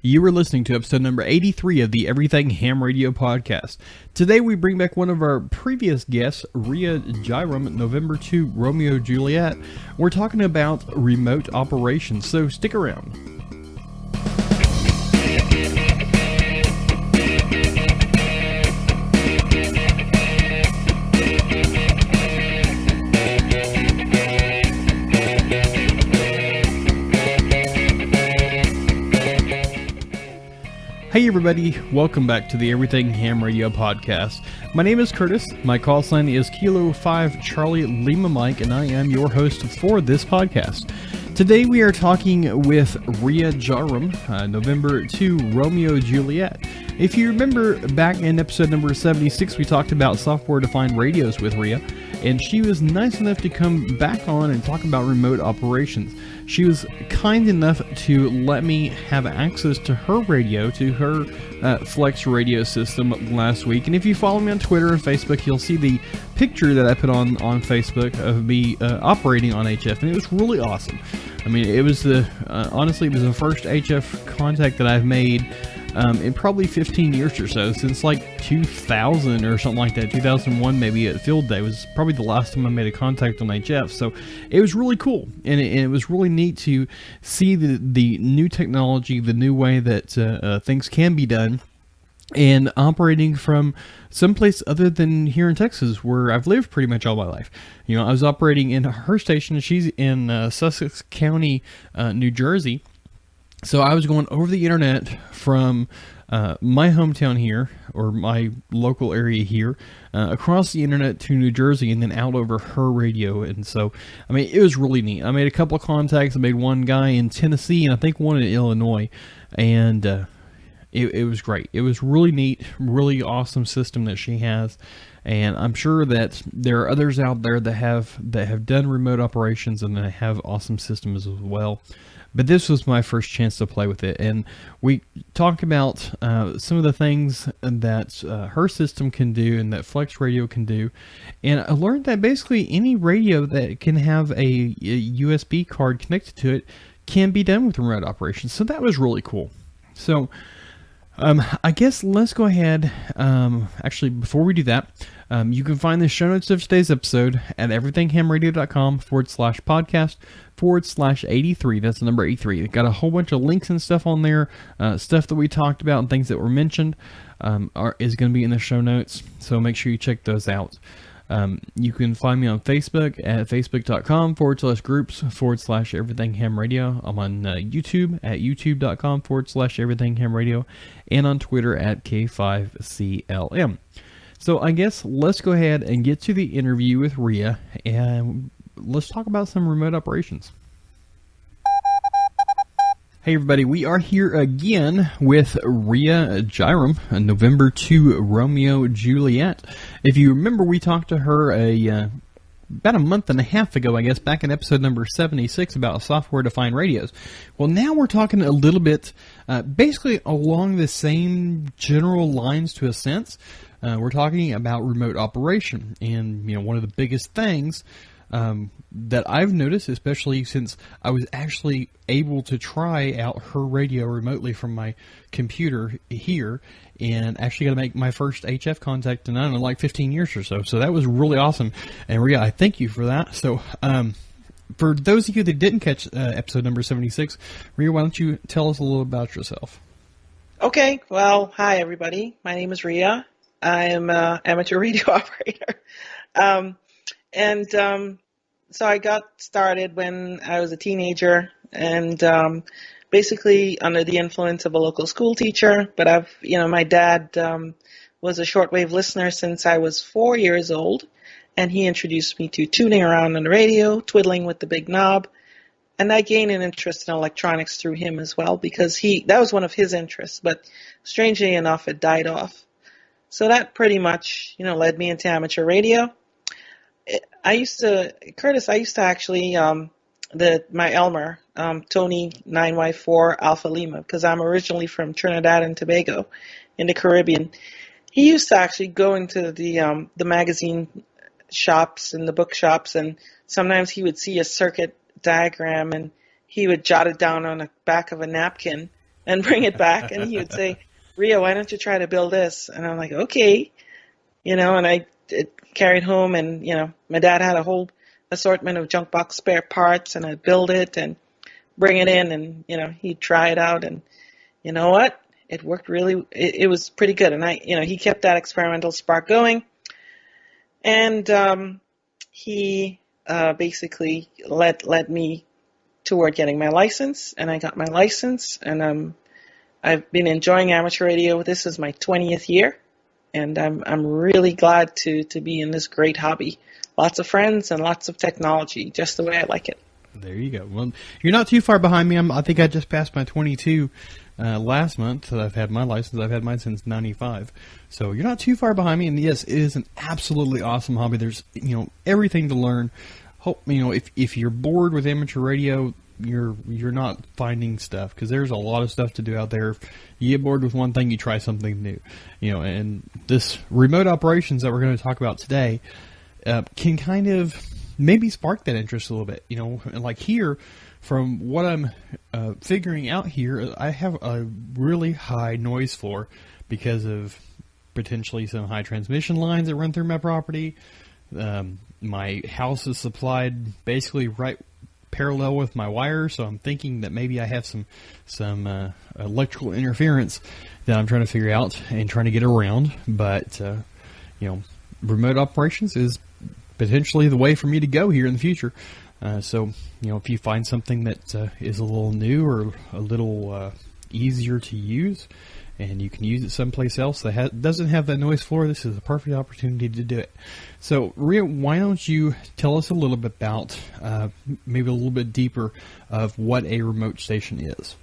You are listening to episode number 83 of the Everything Ham Radio podcast. Today we bring back one of our previous guests, Ria Jairam, November 2 Romeo Juliet. We're talking about remote operations, so stick around. Hey everybody, welcome back to the Everything Ham Radio podcast. My name is Curtis, my call sign is Kilo 5 Charlie Lima Mike, and I am your host for this podcast. Today we are talking with Ria Jairam, November 2 Romeo Juliet. If you remember back in episode number 76, we talked about software-defined radios with Ria, and she was nice enough to come back on and talk about remote operations. She was kind enough to let me have access to her radio, to her Flex radio system last week. And if you follow me on Twitter and Facebook, you'll see the picture that I put on Facebook of me operating on HF, and it was really awesome. I mean, it was honestly, it was the first HF contact that I've made in probably 15 years or so, since like 2000 or something like that. 2001 maybe at Field Day was probably the last time I made a contact on HF. So it was really cool, and it was really neat to see the new technology, the new way that things can be done, and operating from someplace other than here in Texas, where I've lived pretty much all my life. You know, I was operating in her station, and she's in Sussex County, New Jersey. So I was going over the internet from my hometown here, or my local area here, across the internet to New Jersey, and then out over her radio. And so, I mean, it was really neat. I made a couple of contacts. I made one guy in Tennessee, and I think one in Illinois. And it was great. It was really neat, really awesome system that she has. And I'm sure that there are others out there that have done remote operations and that have awesome systems as well. But this was my first chance to play with it, and we talked about some of the things that her system can do and that Flex Radio can do. And I learned that basically any radio that can have a USB card connected to it can be done with remote operations. So that was really cool. So I guess let's go ahead. Actually, before we do that, you can find the show notes of today's episode at everythinghamradio.com/podcast/83. That's the number 83. It got a whole bunch of links and stuff on there, stuff that we talked about and things that were mentioned is going to be in the show notes. So make sure you check those out. You can find me on Facebook at facebook.com/groups/everythinghamradio. I'm on YouTube at youtube.com/everythinghamradio, and on Twitter at K5CLM. So I guess let's go ahead and get to the interview with Ria, and let's talk about some remote operations. Hey everybody, we are here again with Ria Jairam, November 2 Romeo Juliet. If you remember, we talked to her about a month and a half ago, I guess, back in episode number 76 about software-defined radios. Well, now we're talking a little bit, basically along the same general lines to a sense. We're talking about remote operation, and you know, one of the biggest things that I've noticed, especially since I was actually able to try out her radio remotely from my computer here, and actually got to make my first HF contact in, I don't know, like 15 years or so. So that was really awesome. And Ria, I thank you for that. So for those of you that didn't catch episode number 76, Ria, why don't you tell us a little about yourself? Okay. Well, hi, everybody. My name is Ria. I am an amateur radio operator. So I got started when I was a teenager, and basically under the influence of a local school teacher. But my dad was a shortwave listener since I was 4 years old, and he introduced me to tuning around on the radio, twiddling with the big knob, and I gained an interest in electronics through him as well, because that was one of his interests. But strangely enough, it died off. So that pretty much, led me into amateur radio. I used to actually, my Elmer, Tony 9Y4 Alpha Lima, because I'm originally from Trinidad and Tobago in the Caribbean. He used to actually go into the magazine shops and the bookshops, and sometimes he would see a circuit diagram and he would jot it down on the back of a napkin and bring it back. And he would say, Ria, why don't you try to build this? And I'm like, okay. And I carried home, and, my dad had a whole assortment of junk box spare parts, and I'd build it and bring it in, and, he'd try it out. And you know what? It worked it was pretty good. And he kept that experimental spark going. And he basically led me toward getting my license, and I got my license, and I've been enjoying amateur radio. This is my 20th year, and I'm really glad to be in this great hobby. Lots of friends and lots of technology, just the way I like it. There you go. Well, you're not too far behind me. I think I just passed my 22 last month. I've had my license. I've had mine since '95. So you're not too far behind me. And yes, it is an absolutely awesome hobby. There's everything to learn. Hope if you're bored with amateur radio, you're not finding stuff, because there's a lot of stuff to do out there. If you get bored with one thing, you try something new. And this remote operations that we're going to talk about today can kind of maybe spark that interest a little bit. Like here, from what I'm figuring out here, I have a really high noise floor because of potentially some high transmission lines that run through my property. My house is supplied basically right parallel with my wire, so I'm thinking that maybe I have some electrical interference that I'm trying to figure out and trying to get around. But remote operations is potentially the way for me to go here in the future. So if you find something that is a little new or a little easier to use, and you can use it someplace else that doesn't have that noise floor, this is a perfect opportunity to do it. So, Ria, why don't you tell us a little bit about, maybe a little bit deeper, of what a remote station is?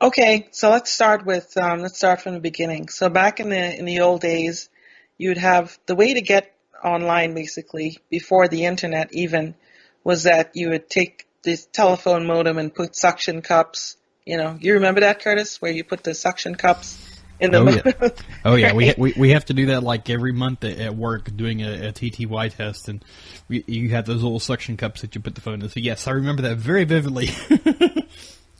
Okay, so let's start from the beginning. So back in the old days, you'd have the way to get online, basically before the internet even, was that you would take this telephone modem and put suction cups. You remember that, Curtis, where you put the suction cups in the modem? Yeah. Oh, yeah. We have to do that like every month at work, doing a TTY test, and you have those little suction cups that you put the phone in. So, yes, I remember that very vividly.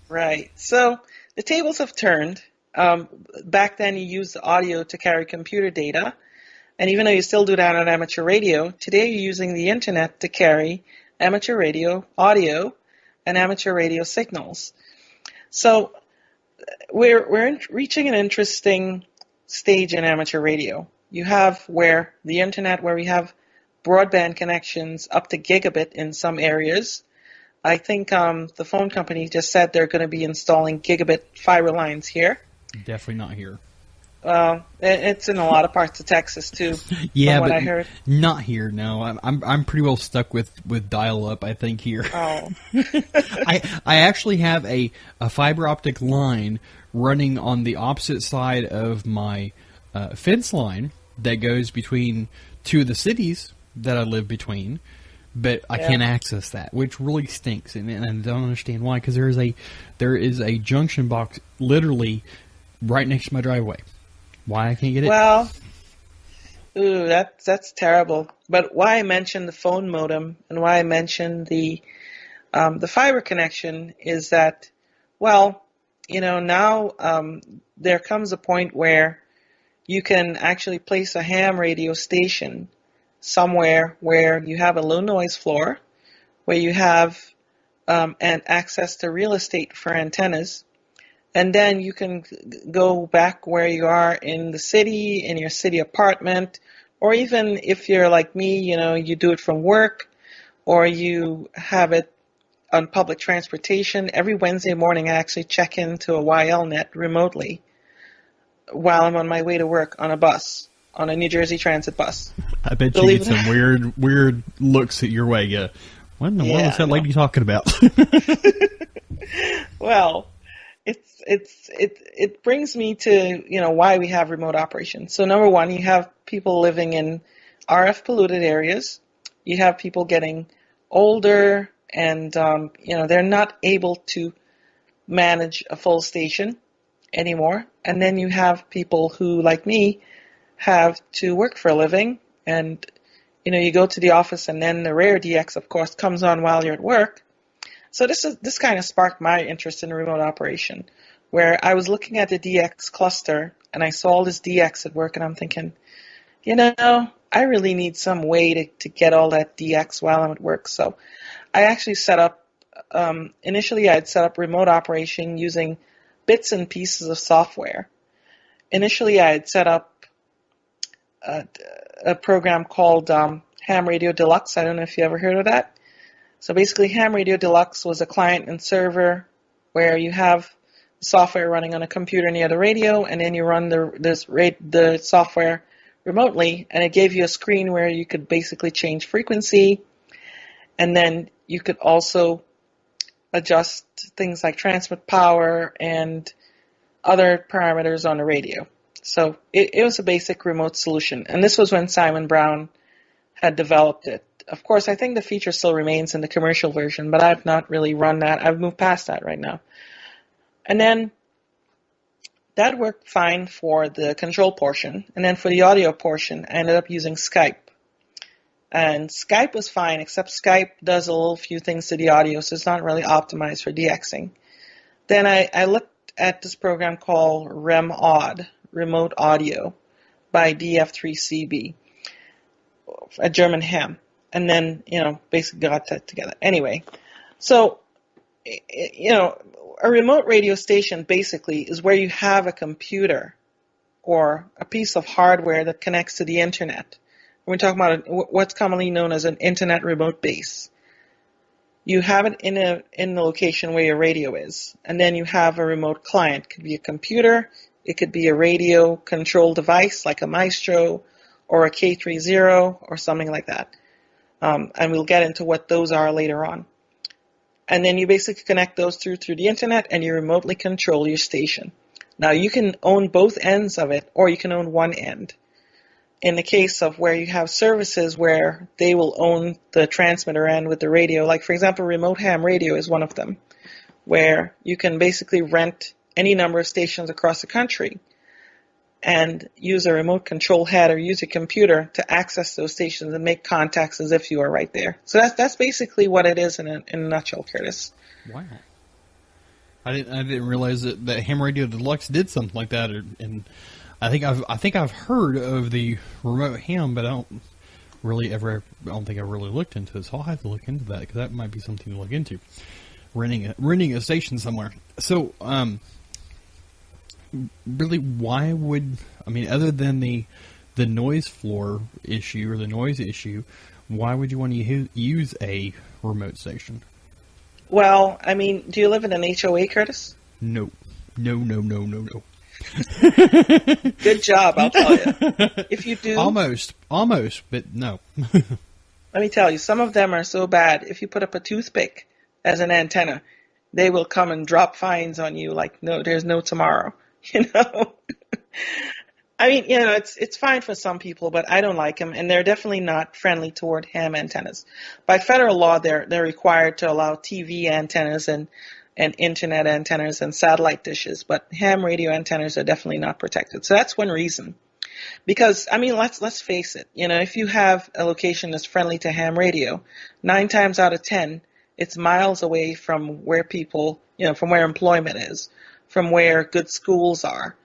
Right. So the tables have turned. Back then, you used the audio to carry computer data. And even though you still do that on amateur radio, today you're using the internet to carry amateur radio audio and amateur radio signals. So we're reaching an interesting stage in amateur radio. You have the internet, where we have broadband connections up to gigabit in some areas. I think the phone company just said they're going to be installing gigabit fiber lines here. Definitely not here. It's in a lot of parts of Texas too. Yeah, from what but I heard. Not here. No, I'm pretty well stuck with dial-up, I think, here. Oh. I actually have a fiber optic line running on the opposite side of my fence line that goes between two of the cities that I live between, but I can't access that, which really stinks, and I don't understand why. Because there is a junction box literally right next to my driveway. Why I can't get it? Well, that's terrible. But why I mentioned the phone modem and why I mentioned the fiber connection is that, now there comes a point where you can actually place a ham radio station somewhere where you have a low noise floor, where you have and access to real estate for antennas. And then you can go back where you are in the city, in your city apartment, or even if you're like me, you do it from work, or you have it on public transportation. Every Wednesday morning I actually check into a YLNet remotely while I'm on my way to work on a bus, on a New Jersey Transit bus. I bet you get some weird looks at your way. What in the world is that lady talking about? Well, it brings me to why we have remote operations. So number one, you have people living in RF polluted areas. You have people getting older, and they're not able to manage a full station anymore. And then you have people who, like me, have to work for a living, and you go to the office, and then the rare DX, of course, comes on while you're at work. So this kind of sparked my interest in remote operation. where I was looking at the DX cluster and I saw all this DX at work and I'm thinking, you know, I really need some way to get all that DX while I'm at work. So I actually set up, initially I had set up remote operation using bits and pieces of software. Initially I had set up a program called Ham Radio Deluxe. I don't know if you ever heard of that. So basically Ham Radio Deluxe was a client and server where you have software running on a computer near the radio, and then you run the software remotely, and it gave you a screen where you could basically change frequency, and then you could also adjust things like transmit power and other parameters on the radio. So it was a basic remote solution, and this was when Simon Brown had developed it. Of course, I think the feature still remains in the commercial version, but I've not really run that. I've moved past that right now. And then that worked fine for the control portion. And then for the audio portion, I ended up using Skype. And Skype was fine, except Skype does a little few things to the audio, so it's not really optimized for DXing. Then I looked at this program called REMAUD, Remote Audio, by ETH083, a German ham. And then, basically got that together. Anyway, so, a remote radio station basically is where you have a computer or a piece of hardware that connects to the internet. We're talking about what's commonly known as an internet remote base. You have it in the location where your radio is, and then you have a remote client. It could be a computer, it could be a radio control device like a Maestro or a K30 or something like that. And we'll get into what those are later on. And then you basically connect those through the internet, and you remotely control your station. Now, you can own both ends of it, or you can own one end. In the case of where you have services where they will own the transmitter end with the radio, like, for example, remote ham radio is one of them, where you can basically rent any number of stations across the country and use a remote control head or use a computer to access those stations and make contacts as if you are right there. So that's basically what it is in a nutshell, Curtis. Wow. I didn't realize that Ham Radio Deluxe did something like that, and I think I've heard of the remote ham, but I don't think I really looked into it. So I'll have to look into that, because that might be something to look into. Renting a station somewhere. So really, why would, other than the noise floor issue or the noise issue, why would you want to use a remote station? Well, do you live in an HOA, Curtis? No. Good job, I'll tell you. If you do... Almost, but no. Let me tell you, some of them are so bad, if you put up a toothpick as an antenna, they will come and drop fines on you like, no, there's no tomorrow. It's fine for some people, but I don't like them, and they're definitely not friendly toward ham antennas. By federal law, they're required to allow TV antennas and internet antennas and satellite dishes, but ham radio antennas are definitely not protected. So that's one reason. Because, let's face it, if you have a location that's friendly to ham radio, 9 times out of 10, it's miles away from where people, from where employment is, from where good schools are,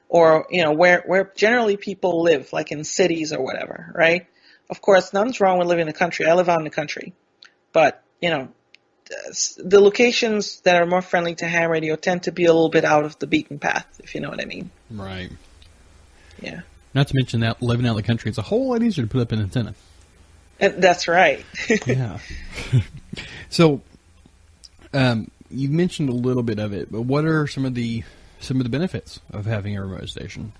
or, where generally people live, like in cities or whatever, right? Of course, nothing's wrong with living in the country. I live out in the country. But, the locations that are more friendly to ham radio tend to be a little bit out of the beaten path, if you know what I mean. Right. Yeah. Not to mention that living out in the country, it's a whole lot easier to put up an antenna. And that's right. Yeah. So, you mentioned a little bit of it, but what are some of the benefits of having a remote station?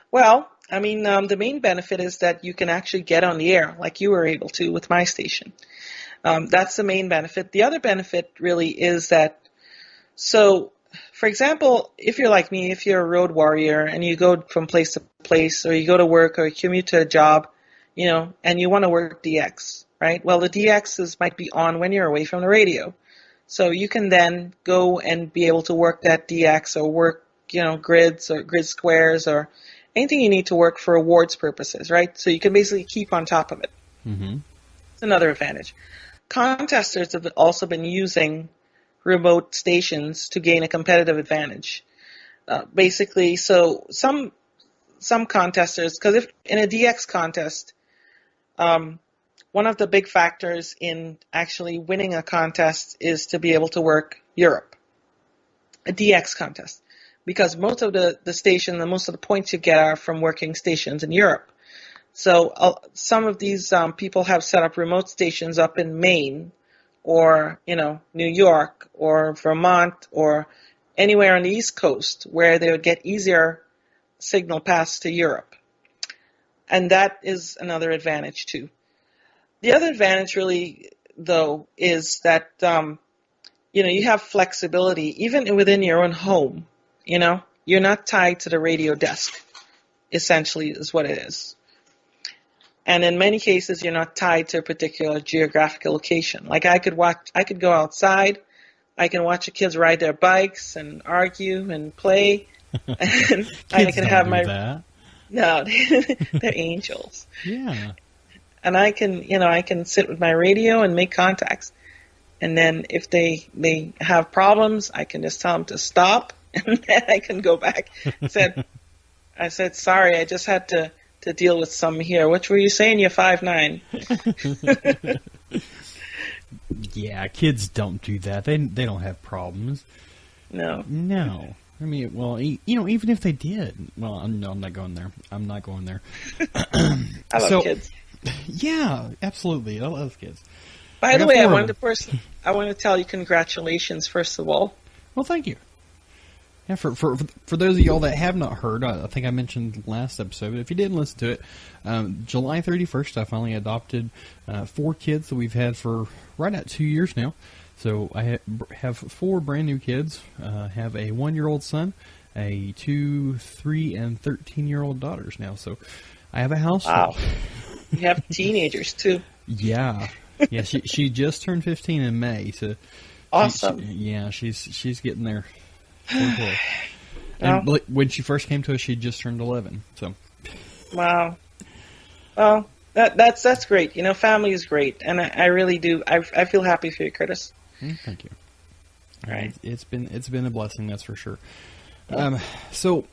Well, the main benefit is that you can actually get on the air like you were able to with my station. That's the main benefit. The other benefit really is that, so, for example, if you're like me, if you're a road warrior and you go from place to place, or you go to work or you commute to a job, and you want to work DX, right? Well, the DXs might be on when you're away from the radio. So you can then go and be able to work that DX or work, grids or grid squares or anything you need to work for awards purposes, right? So you can basically keep on top of it. Mm-hmm. It's another advantage. Contesters have also been using remote stations to gain a competitive advantage. Basically, so some contesters, because if in a DX contest, one of the big factors in actually winning a contest is to be able to work Europe, a DX contest, because most of the stations and most of the points you get are from working stations in Europe. So some of these people have set up remote stations up in Maine or, New York or Vermont or anywhere on the East Coast where they would get easier signal paths to Europe. And that is another advantage too. The other advantage really, though, is that, you have flexibility even within your own home. You're not tied to the radio desk, essentially is what it is. And in many cases, you're not tied to a particular geographical location. Like I could go outside, I can watch the kids ride their bikes and argue and play. And I can have that. No, they're angels. Yeah. And I can sit with my radio and make contacts. And then if they have problems, I can just tell them to stop, and then I can go back. I said, sorry, I just had to deal with some here. What were you saying? You're 5'9". Yeah, kids don't do that. They don't have problems. No. I mean, well, even if they did, well, no, I'm not going there. I love kids. Yeah, absolutely. I love kids. By the way, I want to tell you congratulations, first of all. Well, thank you. Yeah, for those of y'all that have not heard, I think I mentioned last episode, but if you didn't listen to it, July 31st, I finally adopted 4 kids that we've had for right at 2 years now. So I have 4 brand new kids. Have a 1-year-old son, a 2, 3, and 13-year-old daughters now. So I have a house. Wow. You have teenagers too. Yeah. She just turned 15 in May. So awesome. She's getting there. And when she first came to us, she just turned 11. So. Wow. Well, that's great. Family is great, and I really do. I feel happy for you, Curtis. Thank you. All right. It's been a blessing, that's for sure. So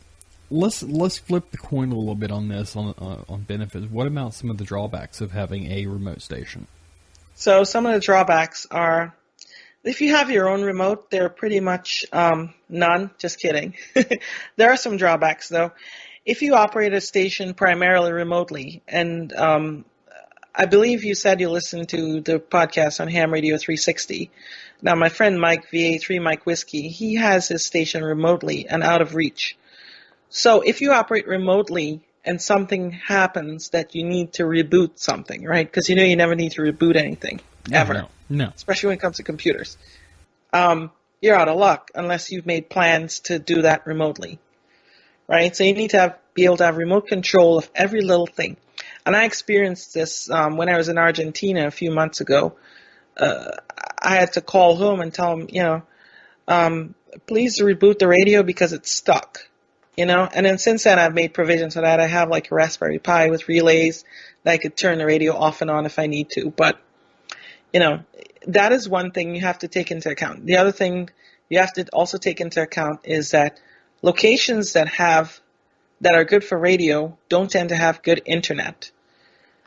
let's flip the coin a little bit on this on benefits. What about some of the drawbacks of having a remote station? So some of the drawbacks are, if you have your own remote, they're pretty much none. Just kidding. There are some drawbacks, though. If you operate a station primarily remotely, and I believe you said you listened to the podcast on Ham Radio 360. Now, my friend Mike, VA3 Mike Whiskey, he has his station remotely and out of reach. So if you operate remotely and something happens that you need to reboot something, right? Because you never need to reboot anything, ever. No. Especially when it comes to computers. You're out of luck unless you've made plans to do that remotely, right? So you need to be able to have remote control of every little thing. And I experienced this when I was in Argentina a few months ago. I had to call home and tell them, please reboot the radio because it's stuck, And then since then I've made provisions for that. I have like a Raspberry Pi with relays that I could turn the radio off and on if I need to. But, that is one thing you have to take into account. The other thing you have to also take into account is that locations that are good for radio don't tend to have good internet.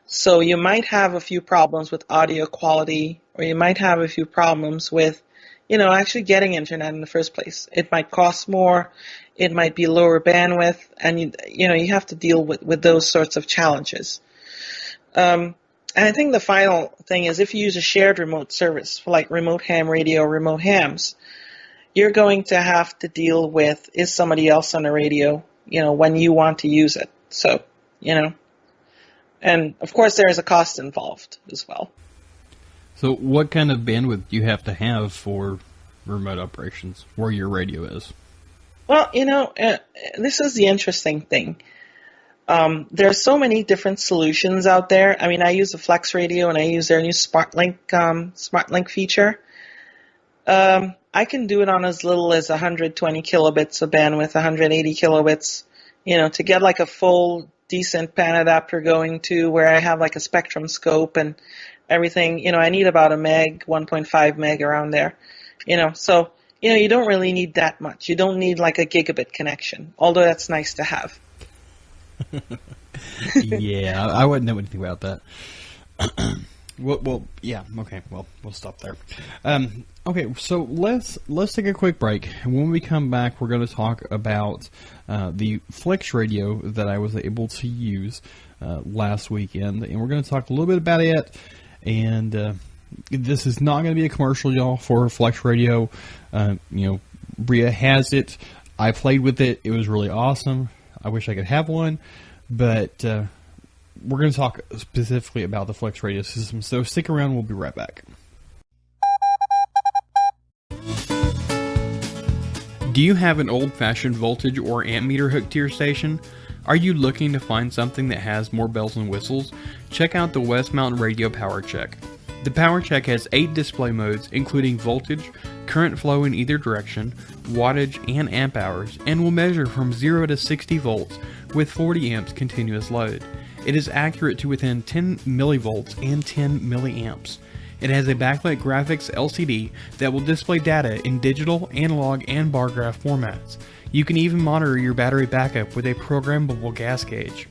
So you might have a few problems with audio quality, or you might have a few problems with, actually getting internet in the first place. It might cost more, it might be lower bandwidth, and you have to deal with those sorts of challenges. And I think the final thing is if you use a shared remote service, like remote ham radio, remote hams, you're going to have to deal with, is somebody else on the radio, when you want to use it. So, and of course there is a cost involved as well. So what kind of bandwidth do you have to have for remote operations where your radio is? Well, this is the interesting thing. There are so many different solutions out there. I mean, I use the Flex Radio and I use their new SmartLink feature. I can do it on as little as 120 kilobits of bandwidth, 180 kilobits, to get like a full decent pan adapter going to where I have like a spectrum scope and everything. I need about a meg, 1.5 meg around there. So, you don't really need that much. You don't need like a gigabit connection, although that's nice to have. Yeah, I wouldn't know anything about that. Well, yeah, okay, well, we'll stop there. Okay, so let's take a quick break. And when we come back, we're going to talk about the Flex radio that I was able to use last weekend, and we're going to talk a little bit about it. And this is not going to be a commercial, y'all, for Flex radio. Ria has it. I played with it. It was really awesome. I wish I could have one, but we're going to talk specifically about the Flex radio system. So stick around. We'll be right back. Do you have an old-fashioned voltage or amp meter hooked to your station? Are you looking to find something that has more bells and whistles? Check out the West Mountain Radio Power Check. The Power Check has 8 display modes, including voltage, current flow in either direction, wattage, and amp hours, and will measure from 0 to 60 volts with 40 amps continuous load. It is accurate to within 10 millivolts and 10 milliamps. It has a backlit graphics LCD that will display data in digital, analog, and bar graph formats. You can even monitor your battery backup with a programmable gas gauge.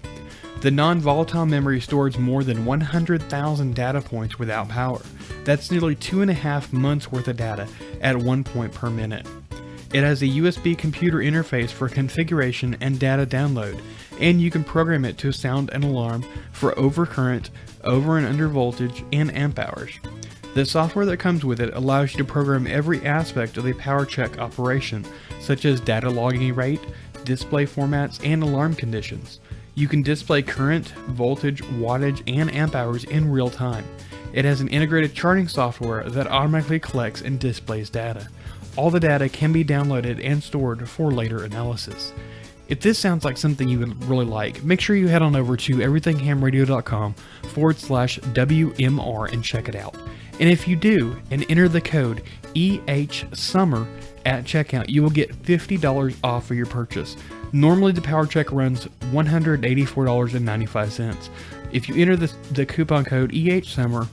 The non-volatile memory stores more than 100,000 data points without power. That's nearly 2.5 months worth of data at 1 point per minute. It has a USB computer interface for configuration and data download, and you can program it to sound an alarm for overcurrent, over and under voltage, and amp hours. The software that comes with it allows you to program every aspect of the Power Check operation, such as data logging rate, display formats, and alarm conditions. You can display current, voltage, wattage, and amp hours in real time. It has an integrated charting software that automatically collects and displays data. All the data can be downloaded and stored for later analysis. If this sounds like something you would really like, make sure you head on over to everythinghamradio.com/WMR and check it out. And if you do, and enter the code EHSUMMER at checkout, you will get $50 off of your purchase. Normally the Power Check runs $184.95. If you enter the coupon code EHSUMMER,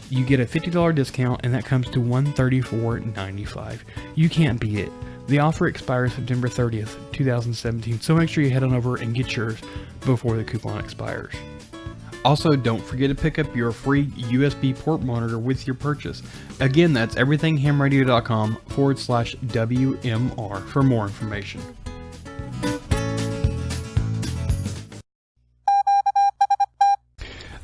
you get a $50 discount, and that comes to $134.95. You can't beat it. The offer expires September 30th, 2017, so make sure you head on over and get yours before the coupon expires. Also, don't forget to pick up your free USB port monitor with your purchase. Again, that's everythinghamradio.com/WMR for more information.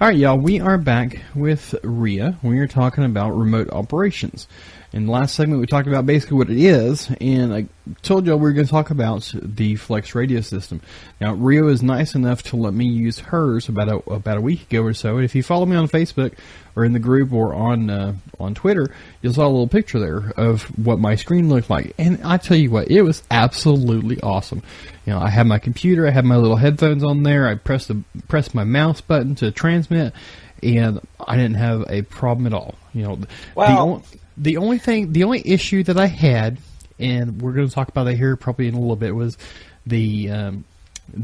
Alright, y'all, we are back with Ria. We are talking about remote operations. In the last segment, we talked about basically what it is, and I told y'all we were going to talk about the Flex radio system. Now, Ria was nice enough to let me use hers about a week ago or so, and if you follow me on Facebook, or in the group, or on Twitter, you saw a little picture there of what my screen looked like. And I tell you what, it was absolutely awesome. I had my computer, I had my little headphones on there, I pressed my mouse button to transmit, and I didn't have a problem at all. Wow. The only issue that I had, and we're going to talk about that here probably in a little bit, was the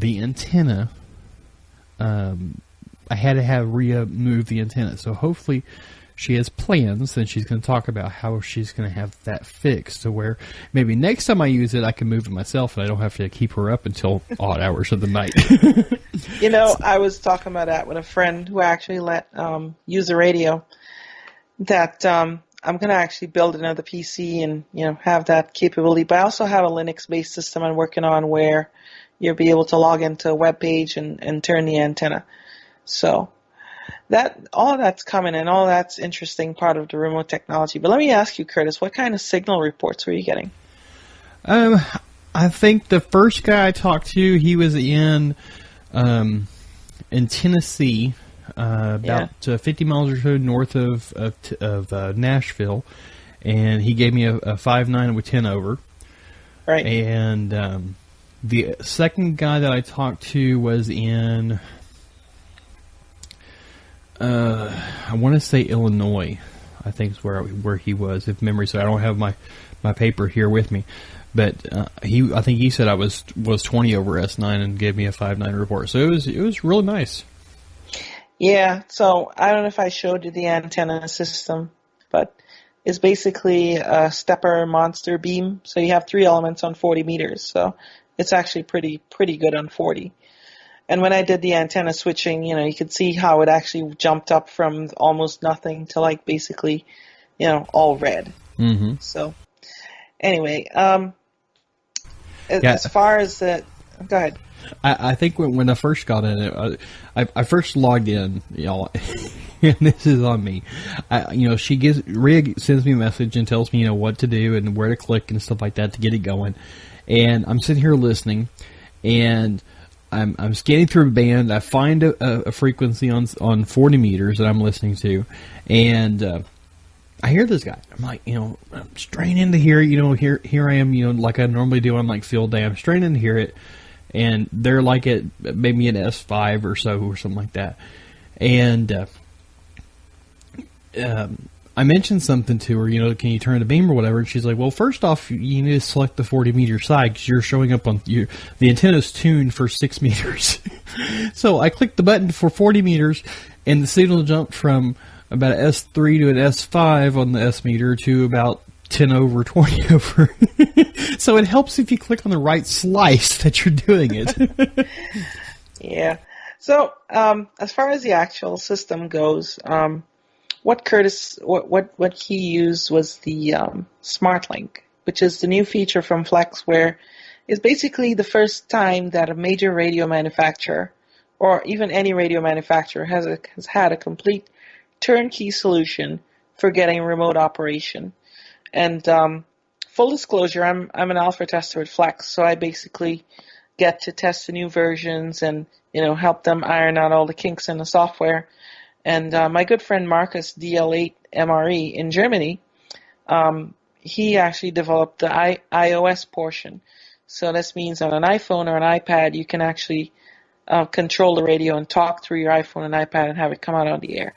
antenna. I had to have Ria move the antenna, so hopefully she has plans, and she's going to talk about how she's going to have that fixed to where maybe next time I use it, I can move it myself, and I don't have to keep her up until odd hours of the night. I was talking about that with a friend who actually let use the radio. That I'm going to actually build another PC and have that capability. But I also have a Linux-based system I'm working on where you'll be able to log into a web page and turn the antenna. So all that's coming, and all that's interesting part of the remote technology. But let me ask you, Curtis, what kind of signal reports were you getting? I think the first guy I talked to, he was in Tennessee. About 50 miles or so north of Nashville, and he gave me a 5.9 with 10 over. Right. And the second guy that I talked to was in, I want to say Illinois, I think is where he was, if memory. So I don't have my paper here with me, but I think he said I was 20 over S9 and gave me a 5.9 report. So it was really nice. Yeah, so I don't know if I showed you the antenna system, but is basically a stepper monster beam. So you have 3 elements on 40 meters. So it's actually pretty good on 40. And when I did the antenna switching, you could see how it actually jumped up from almost nothing to like basically, all red. Mm-hmm. So anyway, as far as that, go ahead. I think when I first got in it, I first logged in, and this is on me. Ria sends me a message and tells me, what to do and where to click and stuff like that to get it going. And I'm sitting here listening, and I'm scanning through a band. I find a frequency on 40 meters that I'm listening to, and I hear this guy. I'm like, I'm straining to hear it. Here I am, like I normally do on like field day. I'm straining to hear it. And they're like at maybe an S5 or so or something like that. And I mentioned something to her, can you turn the beam or whatever? And she's like, well, first off, you need to select the 40 meter side because you're showing up on the antenna's tuned for 6 meters. So I clicked the button for 40 meters, and the signal jumped from about an S3 to an S5 on the S meter to about 10 over, 20 over. So it helps if you click on the right slice that you're doing it. Yeah. So as far as the actual system goes, what he used was the SmartLink, which is the new feature from Flex, where it's basically the first time that a major radio manufacturer, or even any radio manufacturer, has had a complete turnkey solution for getting remote operation. And full disclosure, I'm an alpha tester with Flex, so I basically get to test the new versions and help them iron out all the kinks in the software. And my good friend Marcus, DL8MRE in Germany, he actually developed the iOS portion. So this means on an iPhone or an iPad, you can actually control the radio and talk through your iPhone and iPad and have it come out on the air.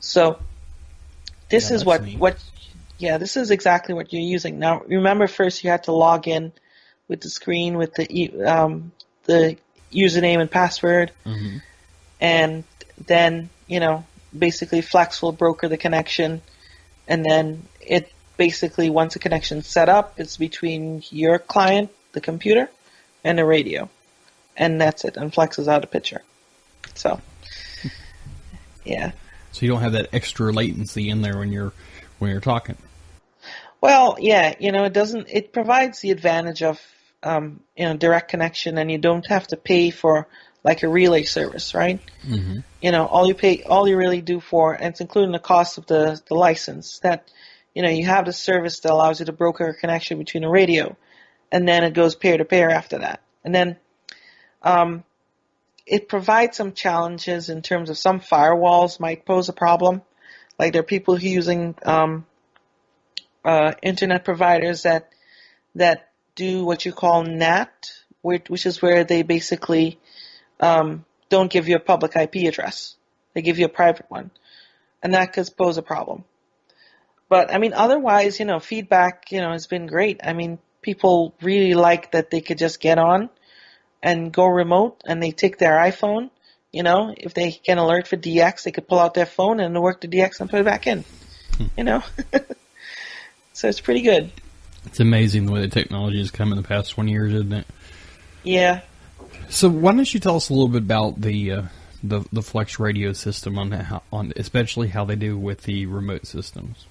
So this is this is exactly what you're using. Now, remember, first you had to log in with the screen with the username and password, mm-hmm. and then basically Flex will broker the connection, and then it basically, once the connection's set up, it's between your client, the computer, and the radio, and that's it. And Flex is out of picture. So, yeah. So you don't have that extra latency in there when you're talking. Well, yeah, it doesn't. It provides the advantage of direct connection, and you don't have to pay for like a relay service, right? Mm-hmm. All you really do for, and it's including the cost of the license, that you have the service that allows you to broker a connection between a radio, and then it goes peer to peer after that, and then it provides some challenges in terms of some firewalls might pose a problem. Like there are people who are using internet providers that do what you call NAT, which is where they basically don't give you a public IP address. They give you a private one, and that could pose a problem. But I mean, otherwise, feedback, has been great. I mean, people really like that they could just get on and go remote, and they take their iPhone. If they get an alert for DX, they could pull out their phone and work the DX and put it back in. So it's pretty good. It's amazing the way the technology has come in the past 20 years, isn't it? Yeah. So why don't you tell us a little bit about the Flex radio system on especially how they do with the remote systems?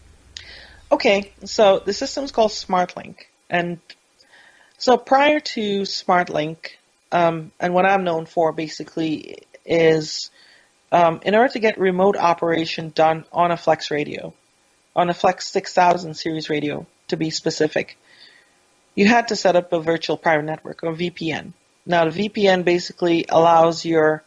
Okay, so the system's called SmartLink, and so prior to SmartLink, and what I'm known for basically is in order to get remote operation done on a Flex radio, on a Flex 6000 series radio to be specific, you had to set up a virtual private network, or VPN. Now the VPN basically allows your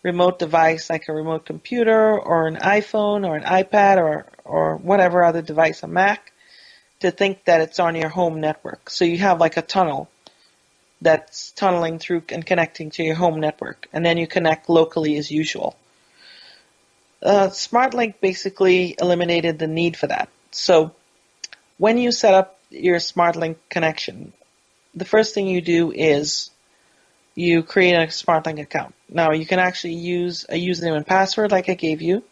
remote device, like a remote computer or an iPhone or an iPad or whatever other device, a Mac, to think that it's on your home network. So you have like a tunnel that's tunneling through and connecting to your home network, and then you connect locally as usual. SmartLink basically eliminated the need for that. So when you set up your SmartLink connection, the first thing you do is you create a SmartLink account. Now, you can actually use a username and password like I gave you,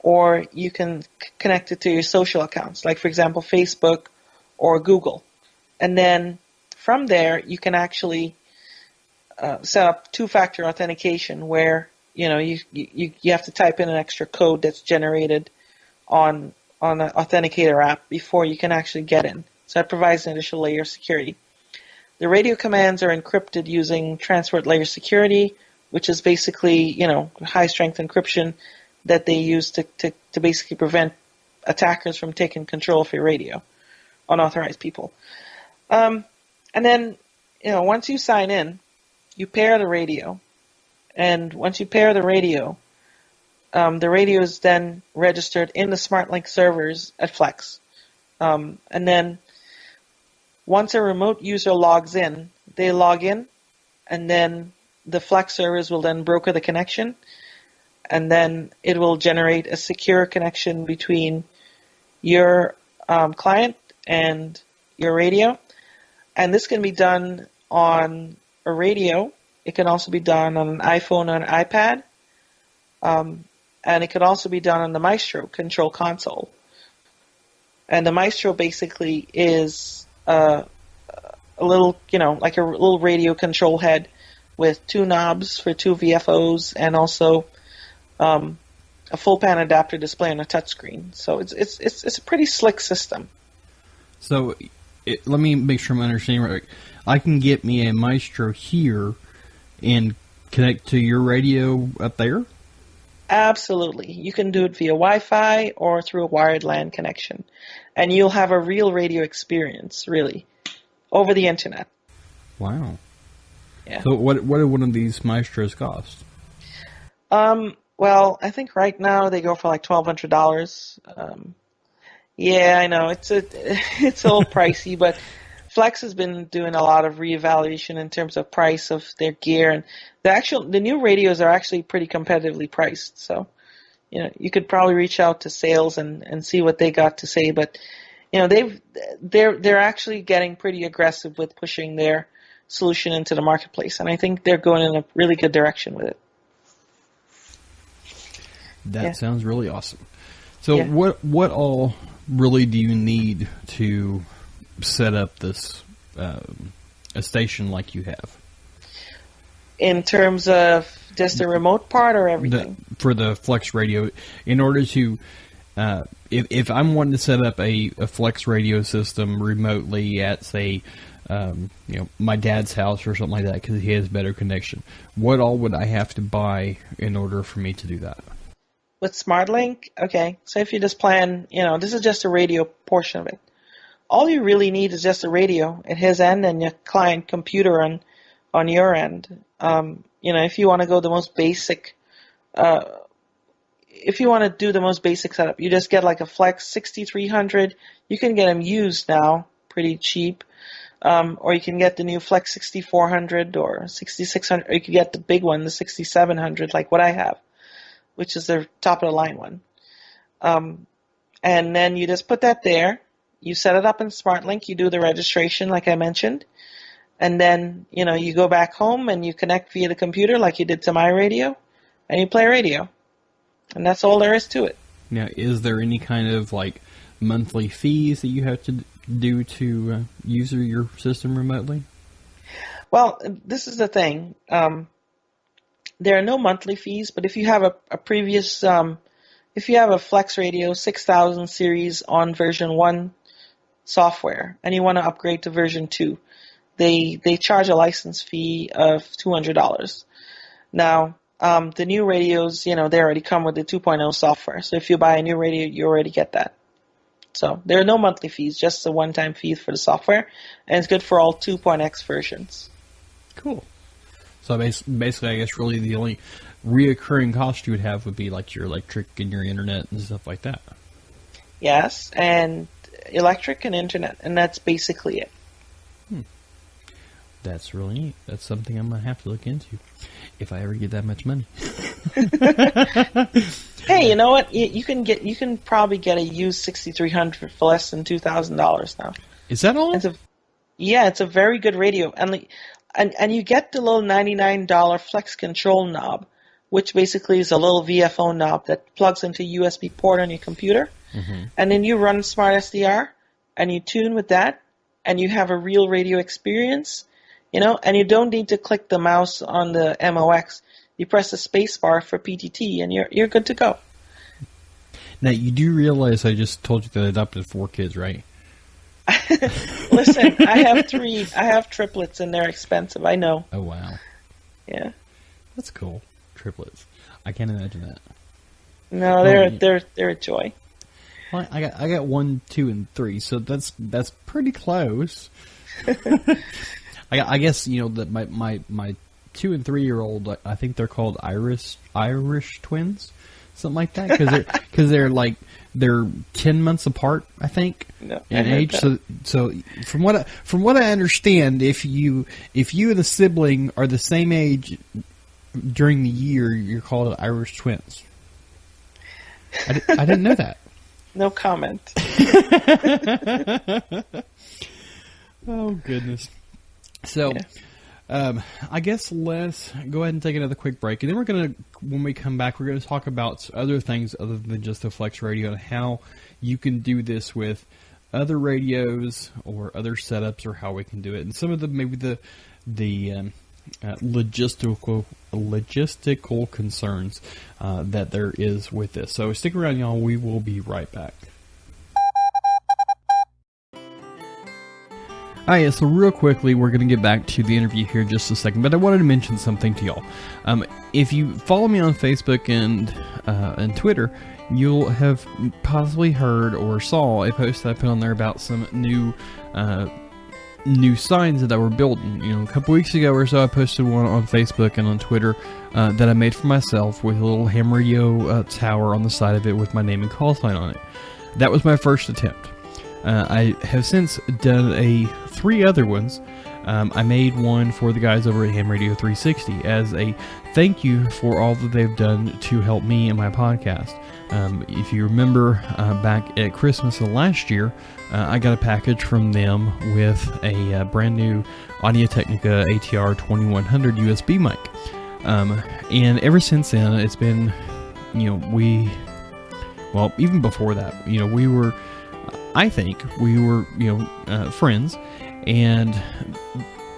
or you can connect it to your social accounts, like, for example, Facebook or Google. And then from there, you can actually set up two-factor authentication where, you have to type in an extra code that's generated on an authenticator app before you can actually get in. So that provides an additional layer of security. The radio commands are encrypted using transport layer security, which is basically, high-strength encryption that they use to basically prevent attackers from taking control of your radio, unauthorized people. And then, once you sign in, you pair the radio. And once you pair the radio is then registered in the SmartLink servers at Flex. And then once a remote user logs in, they log in, and then the Flex servers will then broker the connection, and then it will generate a secure connection between your client and your radio. And this can be done on a radio. It can also be done on an iPhone or an iPad. And it could also be done on the Maestro control console. And the Maestro basically is a little, like a little radio control head with two knobs for two VFOs and also a full pan adapter display on a touchscreen. So it's a pretty slick system. So let me make sure I'm understanding right. I can get me a Maestro here and connect to your radio up there? Absolutely. You can do it via Wi-Fi or through a wired LAN connection. And you'll have a real radio experience, really, over the internet. Wow. Yeah. So what do one of these Maestros cost? Well, I think right now they go for like $1,200. Yeah, I know. It's a little pricey, but Flex has been doing a lot of reevaluation in terms of price of their gear, and the new radios are actually pretty competitively priced. So, you could probably reach out to sales and see what they got to say. But, they're actually getting pretty aggressive with pushing their solution into the marketplace, and I think they're going in a really good direction with it. That sounds really awesome. So, what all really do you need to set up this a station like you have? In terms of just the remote part or everything? For the Flex radio, in order to, if I'm wanting to set up a Flex radio system remotely at, say, my dad's house or something like that, because he has better connection, what all would I have to buy in order for me to do that? With SmartLink, okay, so if you just plan, this is just a radio portion of it. All you really need is just a radio at his end and your client computer on your end. If you want to go the most basic, if you want to do the most basic setup, you just get like a Flex 6300. You can get them used now, pretty cheap. Or you can get the new Flex 6400 or 6600, or you can get the big one, the 6700, like what I have, which is the top of the line one. And then you just put that there. You set it up in SmartLink. You do the registration, like I mentioned. And then, you go back home and you connect via the computer like you did to my radio, and you play radio. And that's all there is to it. Now, is there any kind of, monthly fees that you have to do to use your system remotely? Well, this is the thing. There are no monthly fees, but if you have a previous, if you have a Flex Radio 6000 series on version 1 software and you want to upgrade to version 2, they charge a license fee of $200. Now, the new radios, they already come with the 2.0 software. So if you buy a new radio, you already get that. So there are no monthly fees, just a one-time fee for the software, and it's good for all 2.x versions. Cool. So basically, I guess really the only reoccurring cost you would have would be like your electric and your internet and stuff like that. Yes, and electric and internet, and that's basically it. That's really neat. That's something I'm going to have to look into if I ever get that much money. Hey, you know what? You can probably get a used 6300 for less than $2,000 now. Is that all? It's a very good radio, and you get the little $99 flex control knob which basically is a little VFO knob that plugs into a USB port on your computer. And then you run Smart SDR, and you tune with that, and you have a real radio experience, and you don't need to click the mouse on the MOX. You press the space bar for PTT, and you're good to go. Now, you do realize I just told you that I adopted 4 kids, right? Listen, I have 3. I have triplets, and they're expensive. I know. Oh, wow. Yeah. That's cool. Triplets. I can't imagine that. No, they're a joy. Well, I got 1, 2, and 3, so that's pretty close. I guess that my 2 and 3-year-old, I think they're called Irish twins, something like that, because they're 10 months apart, I think, in age. So from what I understand, if you and a sibling are the same age during the year, you're called Irish twins. I didn't know that. No comment. Oh, goodness. So, I guess let's go ahead and take another quick break. And then when we come back, we're going to talk about other things other than just the Flex Radio and how you can do this with other radios or other setups, or how we can do it. And some of the logistical concerns that there is with this. So stick around, y'all. We will be right back. Alright, so real quickly, we're going to get back to the interview here in just a second, but I wanted to mention something to y'all. If you follow me on Facebook and Twitter, you'll have possibly heard or saw a post that I put on there about some new signs that we're building. A couple weeks ago or so, I posted one on Facebook and on Twitter that I made for myself with a little ham radio tower on the side of it with my name and call sign on it. That was my first attempt. I have since done 3 other ones. I made one for the guys over at Ham Radio 360 as a thank you for all that they've done to help me and my podcast. If you remember back at Christmas of last year, I got a package from them with a brand new Audio-Technica ATR 2100 USB mic. And ever since then, it's been, even before that, I think we were, friends, and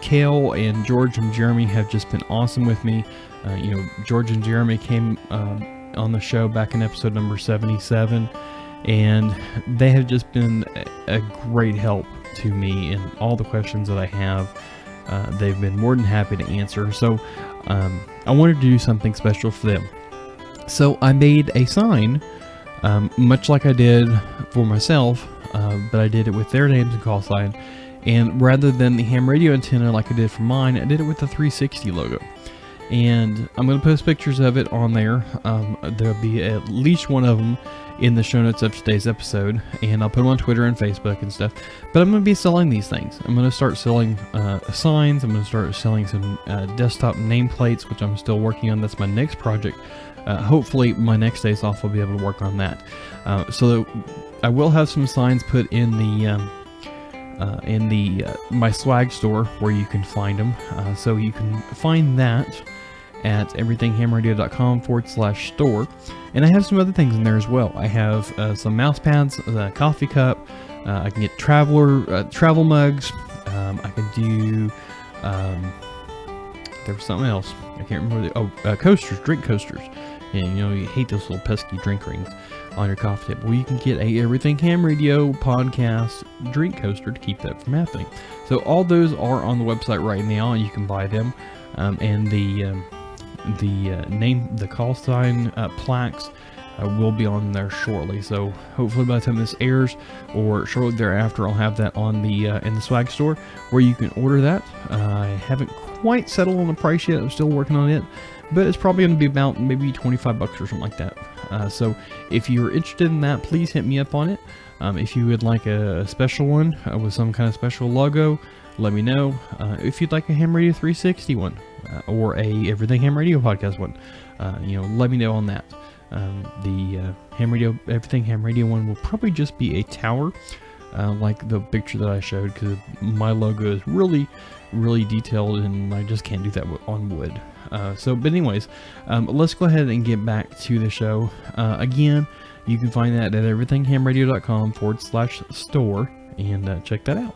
Kale and George and Jeremy have just been awesome with me. George and Jeremy came on the show back in episode number 77, and they have just been a great help to me in all the questions that I have. They've been more than happy to answer, so I wanted to do something special for them. So I made a sign, much like I did for myself, but I did it with their names and call sign, and rather than the ham radio antenna like I did for mine, I did it with the 360 logo. And I'm going to post pictures of it on there. There'll be at least one of them in the show notes of today's episode, and I'll put them on Twitter and Facebook and stuff. But I'm going to be selling these things. I'm going to start selling signs. I'm going to start selling some desktop nameplates, which I'm still working on. That's my next project. Hopefully my next days off I'll be able to work on that. So I will have some signs put in the my swag store where you can find them. So you can find that at everythinghamradio.com/store. And I have some other things in there as well. I have some mouse pads, a coffee cup. I can get travel mugs. I can do there was something else. I can't remember. Coasters, drink coasters. And you hate those little pesky drink rings on your coffee table. Well, you can get a Everything Ham Radio podcast drink coaster to keep that from happening. So all those are on the website right now, and you can buy them. And the call sign plaques will be on there shortly. So hopefully by the time this airs, or shortly thereafter, I'll have that on the in the swag store where you can order that. I haven't quite settled on the price yet. I'm still working on it, but it's probably going to be about maybe $25 or something like that. So if you're interested in that, please hit me up on it. If you would like a special one with some kind of special logo, let me know. If you'd like a Ham Radio 360 one or a Everything Ham Radio podcast one, let me know on that. The Everything Ham Radio one will probably just be a tower like the picture that I showed, because my logo is really, really detailed, and I just can't do that on wood. But anyways, let's go ahead and get back to the show. Again, you can find that at everythinghamradio.com/store, and check that out.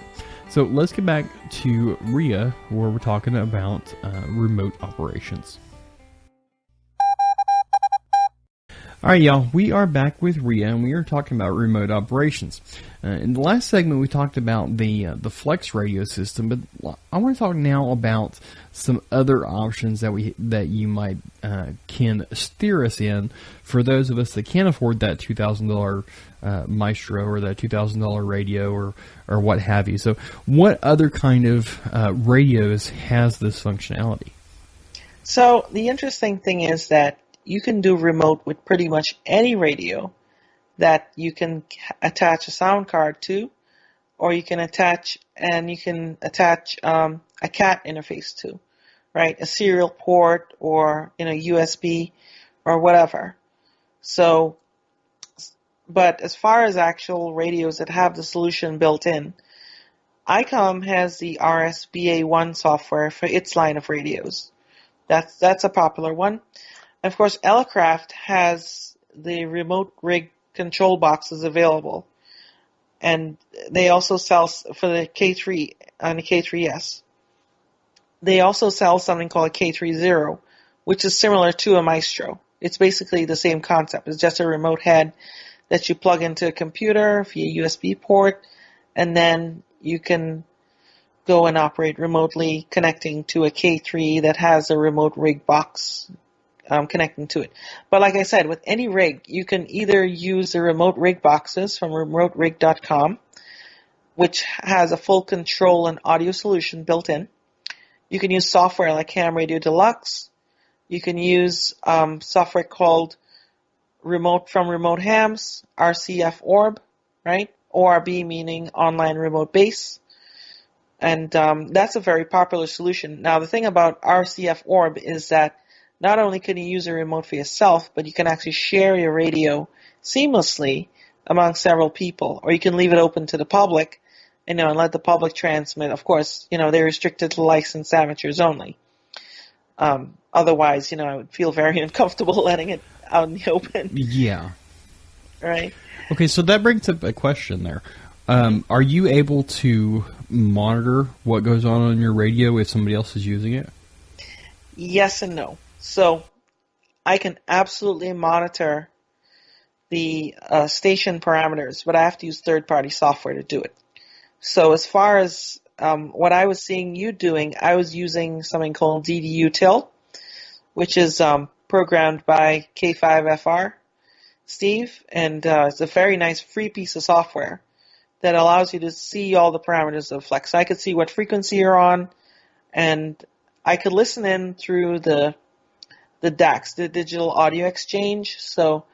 So let's get back to Ria, where we're talking about remote operations. Alright, y'all, we are back with Ria, and we are talking about remote operations. In the last segment, we talked about the Flex radio system, but I want to talk now about some other options that you might can steer us in for those of us that can't afford that $2,000 Maestro or that $2,000 radio or what have you. So, what other kind of radios has this functionality? So the interesting thing is that you can do remote with pretty much any radio that you can attach a sound card to, or you can attach a CAT interface to, right? A serial port, or USB or whatever. So, but as far as actual radios that have the solution built in, ICOM has the RSBA1 software for its line of radios. That's a popular one. Of course, Elecraft has the remote rig control boxes available, and they also sell for the K3 and the K3S. They also sell something called a K30, which is similar to a Maestro. It's basically the same concept. It's just a remote head that you plug into a computer via USB port, and then you can go and operate remotely, connecting to a K3 that has a remote rig box connecting to it. But like I said, with any rig, you can either use the remote rig boxes from remoterig.com, which has a full control and audio solution built in. You can use software like Ham Radio Deluxe. You can use software called Remote from Remote Hams, RCF Orb, right? ORB meaning Online Remote Base. And that's a very popular solution. Now, the thing about RCF Orb is that not only can you use a remote for yourself, but you can actually share your radio seamlessly among several people, or you can leave it open to the public, and let the public transmit. Of course, they're restricted to licensed amateurs only. Otherwise, I would feel very uncomfortable letting it out in the open. Yeah. Right. Okay, so that brings up a question there. Are you able to monitor what goes on your radio if somebody else is using it? Yes and no. So I can absolutely monitor the station parameters, but I have to use third-party software to do it. So as far as what I was seeing you doing, I was using something called DDU-TIL, which is programmed by K5FR, Steve, and it's a very nice free piece of software that allows you to see all the parameters of Flex. So I could see what frequency you're on, and I could listen in through the DAX, the digital audio exchange. So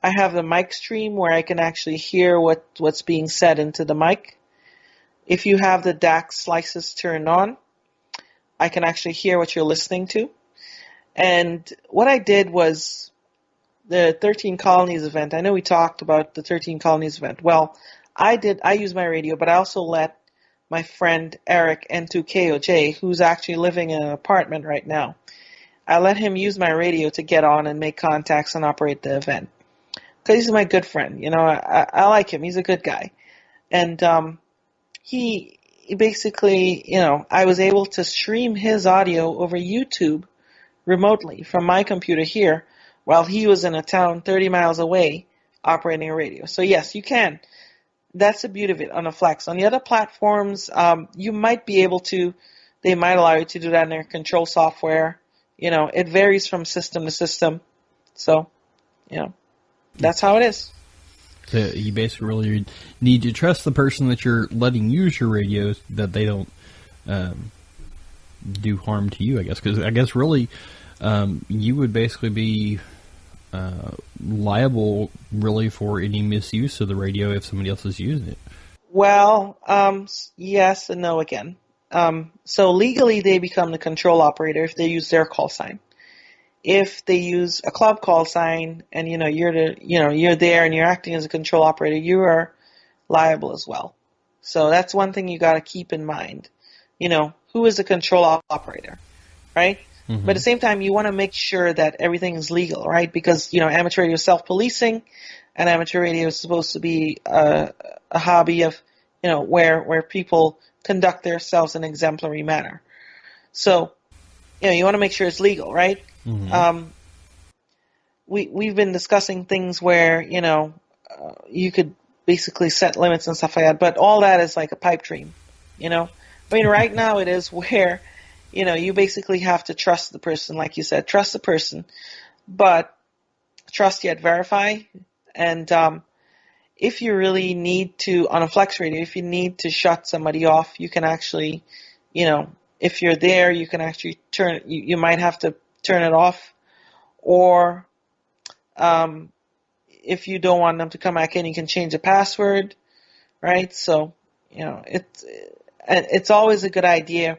I have the mic stream where I can actually hear what's being said into the mic. If you have the DAX slices turned on, I can actually hear what you're listening to. And what I did was the 13 Colonies event. I know we talked about the 13 Colonies event. Well, I used my radio, but I also let my friend Eric, N2RJ, who's actually living in an apartment right now, I let him use my radio to get on and make contacts and operate the event. Because he's my good friend. I like him. He's a good guy. And he basically, I was able to stream his audio over YouTube remotely from my computer here while he was in a town 30 miles away operating a radio. So yes, you can. That's the beauty of it on the Flex. On the other platforms, you might be able to, they might allow you to do that in their control software. It varies from system to system. So, that's how it is. So you basically really need to trust the person that you're letting use your radios, that they don't do harm to you, I guess. Because I guess really you would basically be liable really for any misuse of the radio if somebody else is using it. Well, yes and no again. So legally they become the control operator if they use their call sign. If they use a club call sign and you're there and you're acting as a control operator, you are liable as well. So that's one thing you got to keep in mind. Who is the control operator, right? Mm-hmm. But at the same time, you want to make sure that everything is legal, right? Because, amateur radio is self-policing, and amateur radio is supposed to be a hobby of, where people conduct themselves in an exemplary manner. So, you want to make sure it's legal, right? Mm-hmm. We've been discussing things where, you could basically set limits and stuff like that, but all that is like a pipe dream, right now it is where, you basically have to trust the person, like you said, trust the person, but trust yet verify. And if you really need to, on a flex radio, if you need to shut somebody off, you can actually, if you're there, you can actually you might have to turn it off, or if you don't want them to come back in, you can change the password, right? So, it's always a good idea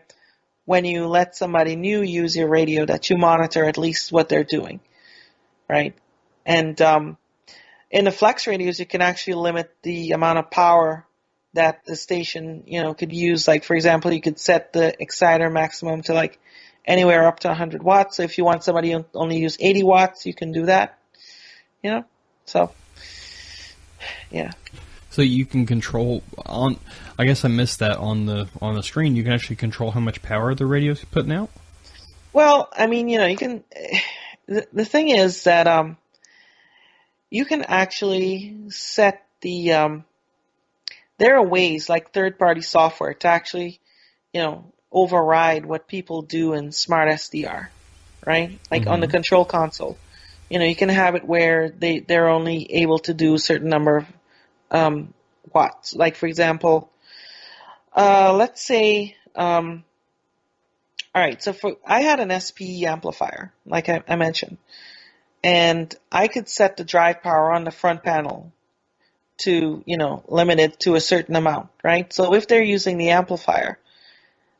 when you let somebody new use your radio that you monitor at least what they're doing, right? And in the flex radios, you can actually limit the amount of power that the station, could use. Like, for example, you could set the exciter maximum to like anywhere up to 100 watts. So if you want somebody to only use 80 watts, you can do that, So, yeah. So you can control on. I guess I missed that on the screen. You can actually control how much power the radio's putting out. Well, I mean, you can. The thing is that you can actually set the. There are ways, like third-party software, to actually, override what people do in Smart SDR, right? Like on the control console. You can have it where they're only able to do a certain number of watts. Like, for example, let's say, all right, so I had an SPE amplifier, like I mentioned, and I could set the drive power on the front panel to, limit it to a certain amount, right? So if they're using the amplifier,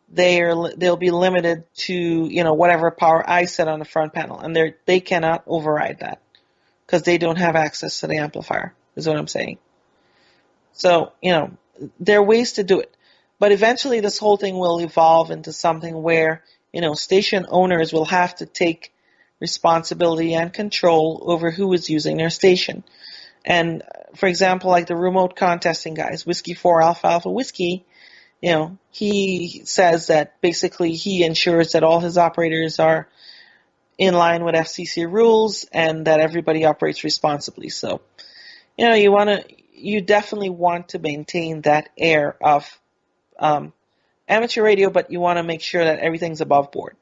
they'll be limited to, whatever power I set on the front panel, and they cannot override that because they don't have access to the amplifier, is what I'm saying. So, there are ways to do it, but eventually this whole thing will evolve into something where, station owners will have to take responsibility and control over who is using their station. And for example, like the remote contesting guys, Whiskey 4 Alpha Alpha Whiskey, he says that basically he ensures that all his operators are in line with FCC rules and that everybody operates responsibly. So, you definitely want to maintain that air of amateur radio, but you want to make sure that everything's above board.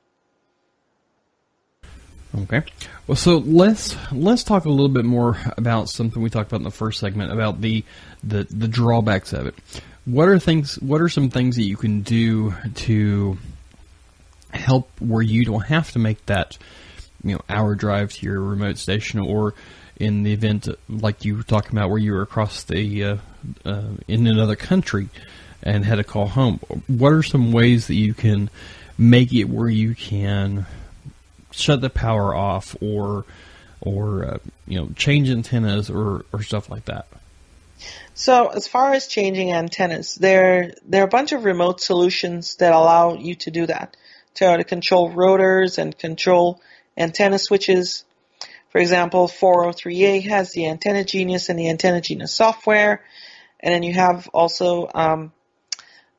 Okay. Well, so let's talk a little bit more about something we talked about in the first segment about the drawbacks of it. What are some things that you can do to help where you don't have to make that hour drive to your remote station, or in the event like you were talking about where you were across the in another country and had to call home? What are some ways that you can make it where you can shut the power off, or change antennas or stuff like that? So as far as changing antennas, there are a bunch of remote solutions that allow you to do that, to control rotors and control antenna switches. For example, 403A has the Antenna Genius and the Antenna Genius software, and then you have also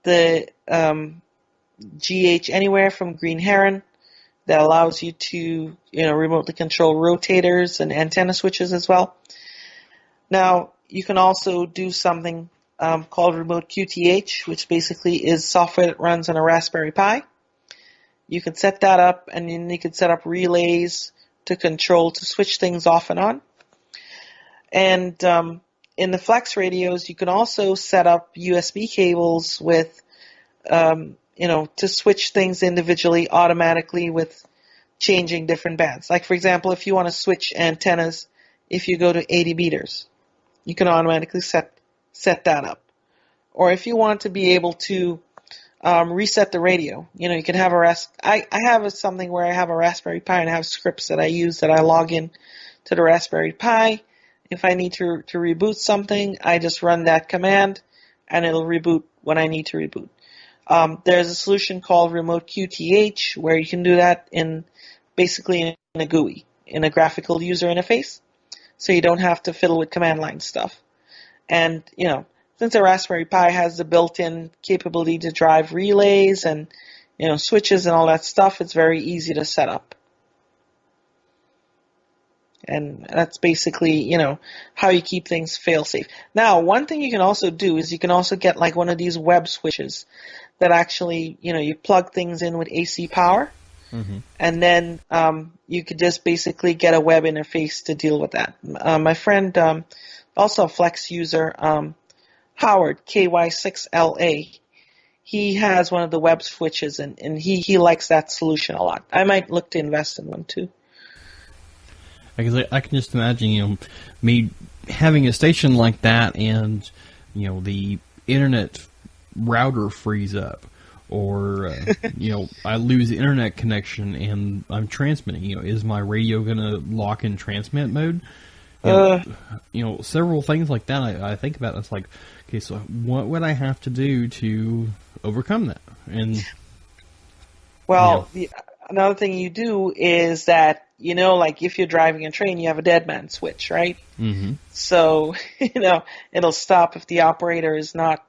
the GH Anywhere from Green Heron that allows you to remotely control rotators and antenna switches as well. Now, you can also do something called Remote QTH, which basically is software that runs on a Raspberry Pi. You can set that up, and then you can set up relays to switch things off and on. And in the Flex radios, you can also set up USB cables with, to switch things individually automatically with changing different bands. Like, for example, if you want to switch antennas, if you go to 80 meters, you can automatically set that up. Or if you want to be able to reset the radio, you can have I have something where I have a Raspberry Pi and I have scripts that I use that I log in to the Raspberry Pi. If I need to reboot something, I just run that command, and it'll reboot when I need to reboot. There's a solution called Remote QTH where you can do that basically in a GUI, in a graphical user interface, so you don't have to fiddle with command line stuff. And, since a Raspberry Pi has the built-in capability to drive relays and, switches and all that stuff, it's very easy to set up. And that's basically, how you keep things fail-safe. Now, one thing you can also do is you can also get like one of these web switches that actually, you plug things in with AC power, and then you could just basically get a web interface to deal with that. My friend, also a Flex user, Howard, KY6LA, he has one of the web switches, and he likes that solution a lot. I might look to invest in one too. Because I can just imagine, me having a station like that, and the internet router frees up, or I lose the internet connection and I'm transmitting. Is my radio gonna lock in transmit mode? Several things like that. I think about. It's like, okay, so what would I have to do to overcome that? And another thing you do is that, like if you're driving a train, you have a dead man switch, right? Mm-hmm. So, it'll stop if the operator is not,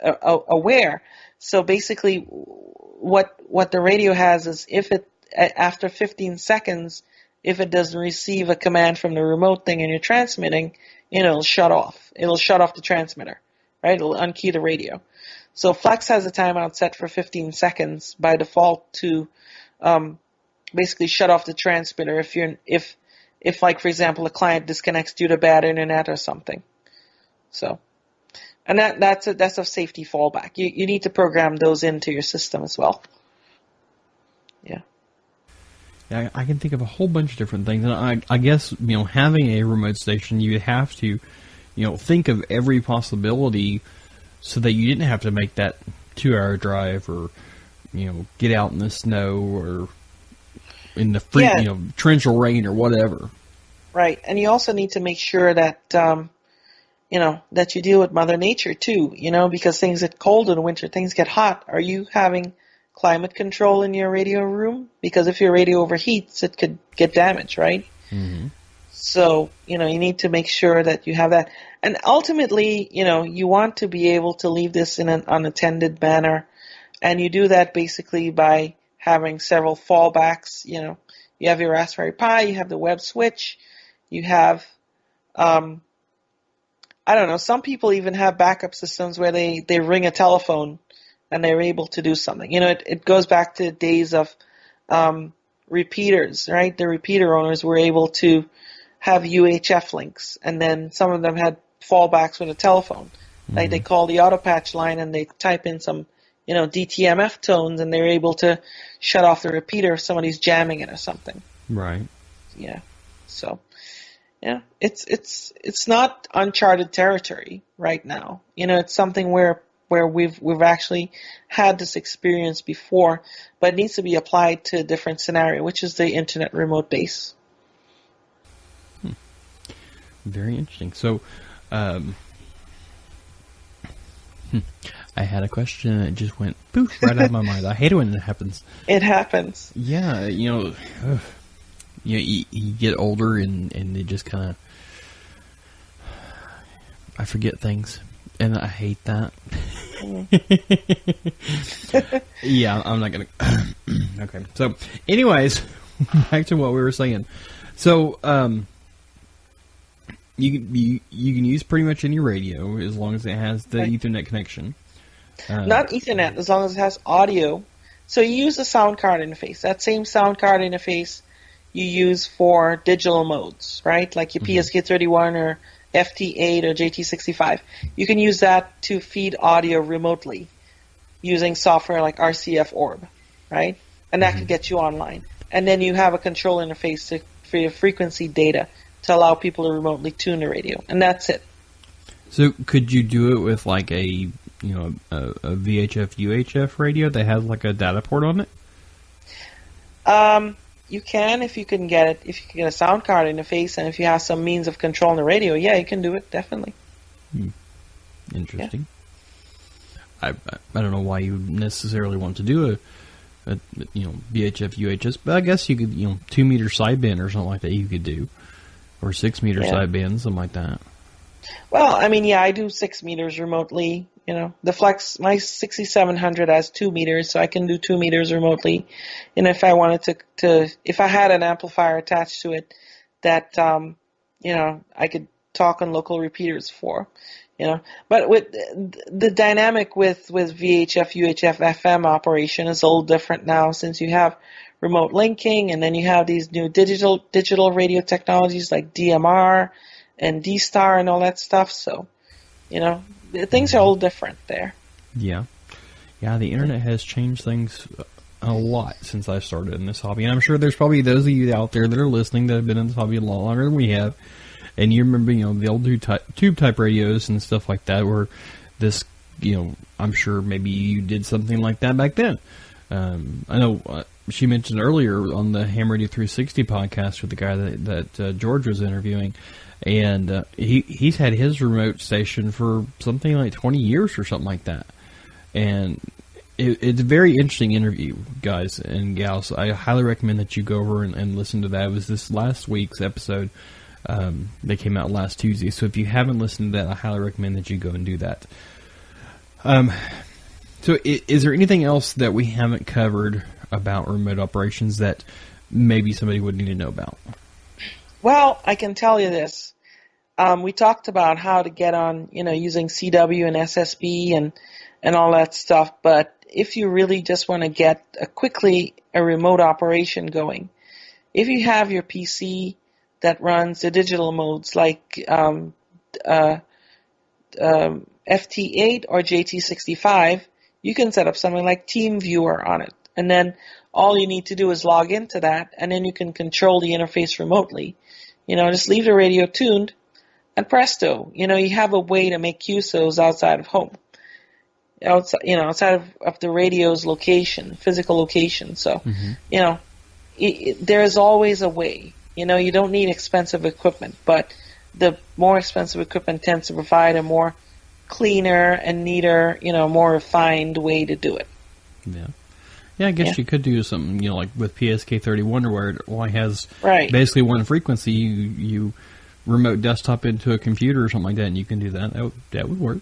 aware. So basically what the radio has is after 15 seconds, if it doesn't receive a command from the remote thing and you're transmitting, it'll shut off. It'll shut off the transmitter, right? It'll unkey the radio. So Flex has a timeout set for 15 seconds by default to basically shut off the transmitter if like, for example, a client disconnects due to bad internet or something. So, and that's a safety fallback. You need to program those into your system as well. Yeah. Yeah, I can think of a whole bunch of different things, and I guess having a remote station, you have to think of every possibility so that you didn't have to make that 2-hour drive, or get out in the snow, or in the torrential rain or whatever. Right, and you also need to make sure that that you deal with Mother Nature too. Because things get cold in the winter, things get hot. Are you having climate control in your radio room? Because if your radio overheats, it could get damaged, right? Mm-hmm. So, you need to make sure that you have that. And ultimately, you want to be able to leave this in an unattended manner. And you do that basically by having several fallbacks. You have your Raspberry Pi, you have the web switch, you have, some people even have backup systems where they ring a telephone and they're able to do something. It goes back to the days of repeaters, right? The repeater owners were able to have UHF links, and then some of them had fallbacks with a telephone. Mm-hmm. Like they call the auto patch line and they type in some, DTMF tones, and they're able to shut off the repeater if somebody's jamming it or something. Right. Yeah. So, yeah, it's not uncharted territory right now. It's something where we've actually had this experience before, but it needs to be applied to a different scenario, which is the internet remote base. Very interesting. So, I had a question and it just went poof right out of my mind. I hate it when it happens. It happens. Yeah, you get older and it just kind of, I forget things, and I hate that. Yeah, I'm not gonna. Okay, so anyways, back to what we were saying. So, you can use pretty much any radio as long as it has the Ethernet connection. Not Ethernet, as long as it has audio. So you use the sound card interface. That same sound card interface you use for digital modes, right? Like your PSK31 or FT8 or JT65. You can use that to feed audio remotely using software like RCF Orb, right? And that could get you online. And then you have a control interface for your frequency data to allow people to remotely tune the radio. And that's it. So could you do it with like a VHF UHF radio that has like a data port on it? You can if you can get it. If you can get a sound card interface, and if you have some means of controlling the radio, yeah, you can do it definitely. Interesting. I don't know why you necessarily want to do a VHF UHS, but I guess you could 2 meter sideband or something like that you could do, or 6 meter sideband, something like that. Well, I mean, I do 6 meters remotely. The Flex, my 6700 has 2 meters, so I can do 2 meters remotely. And if I wanted if I had an amplifier attached to it, that I could talk on local repeaters for. But with the dynamic with VHF, UHF, FM operation is a little different now, since you have remote linking, and then you have these new digital radio technologies like DMR and D-Star and all that stuff. So, things are a little different there. Yeah. The internet has changed things a lot since I started in this hobby, and I'm sure there's probably those of you out there that are listening that have been in this hobby a lot longer than we have. And you remember, the old tube type radios and stuff like that, where this, I'm sure maybe you did something like that back then. I know she mentioned earlier on the Ham Radio 360 podcast with the guy that George was interviewing, and he's had his remote station for something like 20 years or something like that. And it's a very interesting interview, guys and gals. I highly recommend that you go over and listen to that. It was this last week's episode. They came out last Tuesday, so if you haven't listened to that, I highly recommend that you go and do that. So is there anything else that we haven't covered about remote operations that maybe somebody would need to know about? Well, I can tell you this. We talked about how to get on, using CW and SSB and all that stuff, but if you really just want to get quickly a remote operation going, if you have your PC that runs the digital modes like FT8 or JT65, you can set up something like TeamViewer on it. And then all you need to do is log into that, and then you can control the interface remotely. Just leave the radio tuned, and presto, you have a way to make QSOs outside of home. Outside of the radio's location, physical location. So, there's always a way. You don't need expensive equipment, but the more expensive equipment tends to provide a more cleaner and neater, more refined way to do it. Yeah, I guess you could do something, like with PSK31, where it only has basically one frequency. You remote desktop into a computer or something like that, and you can do that. That would work.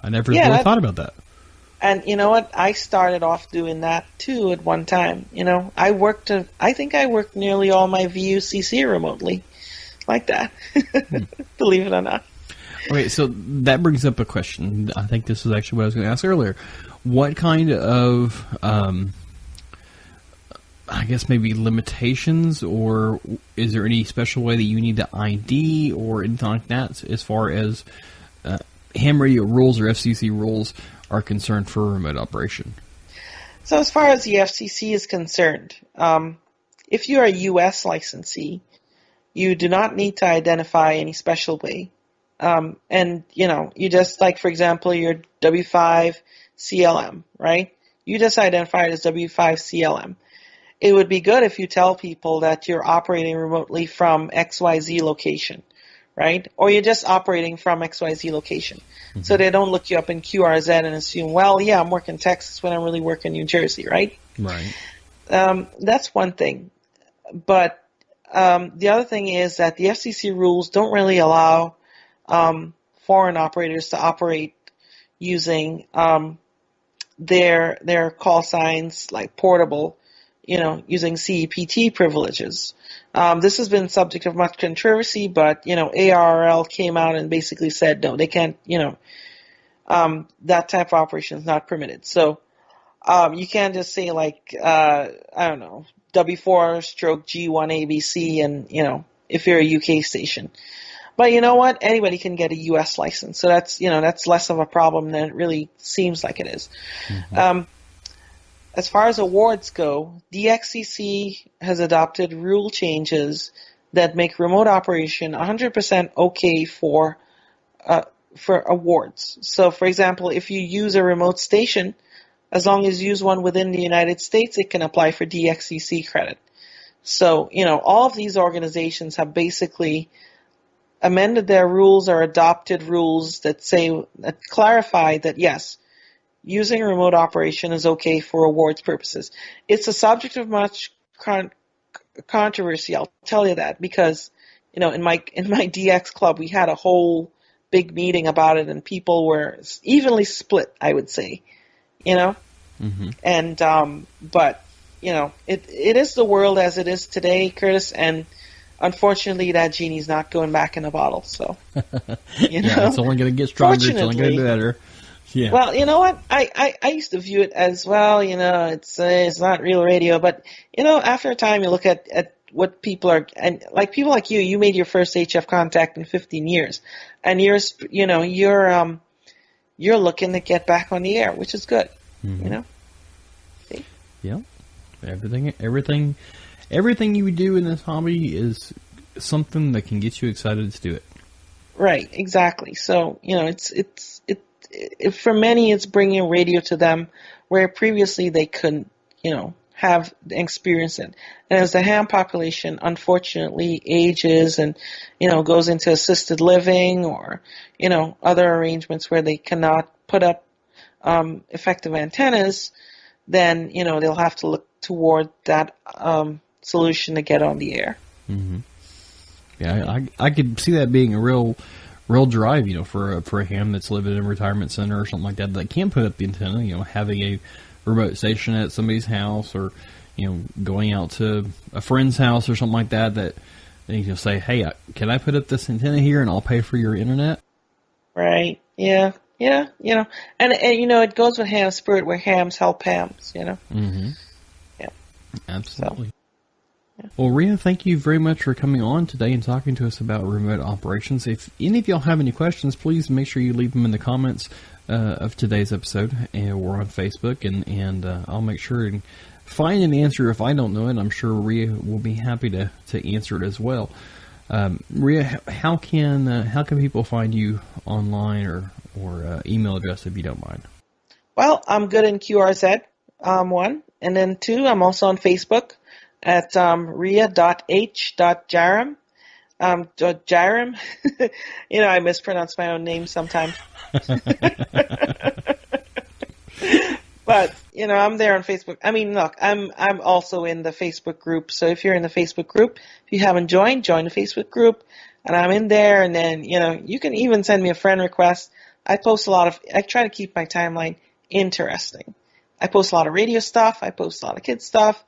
I never really thought about that. And you know what? I started off doing that too at one time. I think I worked nearly all my VUCC remotely, like that. Believe it or not. Okay, so that brings up a question. I think this is actually what I was going to ask earlier. What kind of, I guess maybe limitations, or is there any special way that you need to ID or anything like that as far as ham radio rules or FCC rules are concerned for a remote operation? So as far as the FCC is concerned, if you're a U.S. licensee, you do not need to identify any special way. And, you just, like, for example, your W5 CLM, right? You just identify it as W5 CLM. It would be good if you tell people that you're operating remotely from XYZ location, right? Or you're just operating from XYZ location. Mm-hmm. So they don't look you up in QRZ and assume, well, yeah, I'm working Texas when I'm really working New Jersey, right? Right. That's one thing. But the other thing is that the FCC rules don't really allow foreign operators to operate using their call signs like portable, using CEPT privileges. This has been subject of much controversy, but, ARRL came out and basically said, no, they can't, that type of operation is not permitted. So you can't just say like, I don't know, W4 stroke G1 ABC and, if you're a UK station. But you know what? Anybody can get a U.S. license. So that's less of a problem than it really seems like it is. Mm-hmm. As far as awards go, the XCC has adopted rule changes that make remote operation 100% okay for awards. So, for example, if you use a remote station, as long as you use one within the United States, it can apply for DXCC credit. So, all of these organizations have basically amended their rules or adopted rules that clarify that yes, using remote operation is okay for awards purposes. It's a subject of much controversy, I'll tell you that, because in my DX club we had a whole big meeting about it, and people were evenly split, I would say, and but it is the world as it is today, Curtis, and unfortunately that genie's not going back in a bottle. So it's only going to get stronger. It's only going to get better. Yeah. Well, you know what? I used to view it as, well, it's not real radio, but after a time you look at what people are, and like people like you made your first HF contact in 15 years, and you're looking to get back on the air, which is good. See? Yeah. Everything you do in this hobby is something that can get you excited to do it. Right. Exactly. So for many, it's bringing radio to them where previously they couldn't, have experienced it. And as the ham population unfortunately ages and, goes into assisted living or, other arrangements where they cannot put up effective antennas, then, they'll have to look toward that solution to get on the air. Mm-hmm. Yeah, I could see that being a real drive, for a ham that's living in a retirement center or something like that can't put up the antenna, having a remote station at somebody's house, or going out to a friend's house or something like that you can say, hey, can I put up this antenna here and I'll pay for your internet? Right. Yeah. And it goes with ham spirit where hams help hams. Mm-hmm. Yeah. Absolutely. So. Well, Ria, thank you very much for coming on today and talking to us about remote operations. If any of y'all have any questions, please make sure you leave them in the comments of today's episode, and we're on Facebook, and I'll make sure and find an answer if I don't know it. I'm sure Ria will be happy to answer it as well. Ria, how can people find you online or email address if you don't mind? Well, I'm good in QRZ, one, and then two, I'm also on Facebook at ria.h.jairam. Jairam. I mispronounce my own name sometimes. But, I'm there on Facebook. I mean, look, I'm also in the Facebook group. So if you're in the Facebook group, if you haven't join the Facebook group. And I'm in there, and then, you can even send me a friend request. I try to keep my timeline interesting. I post a lot of radio stuff. I post a lot of kids stuff.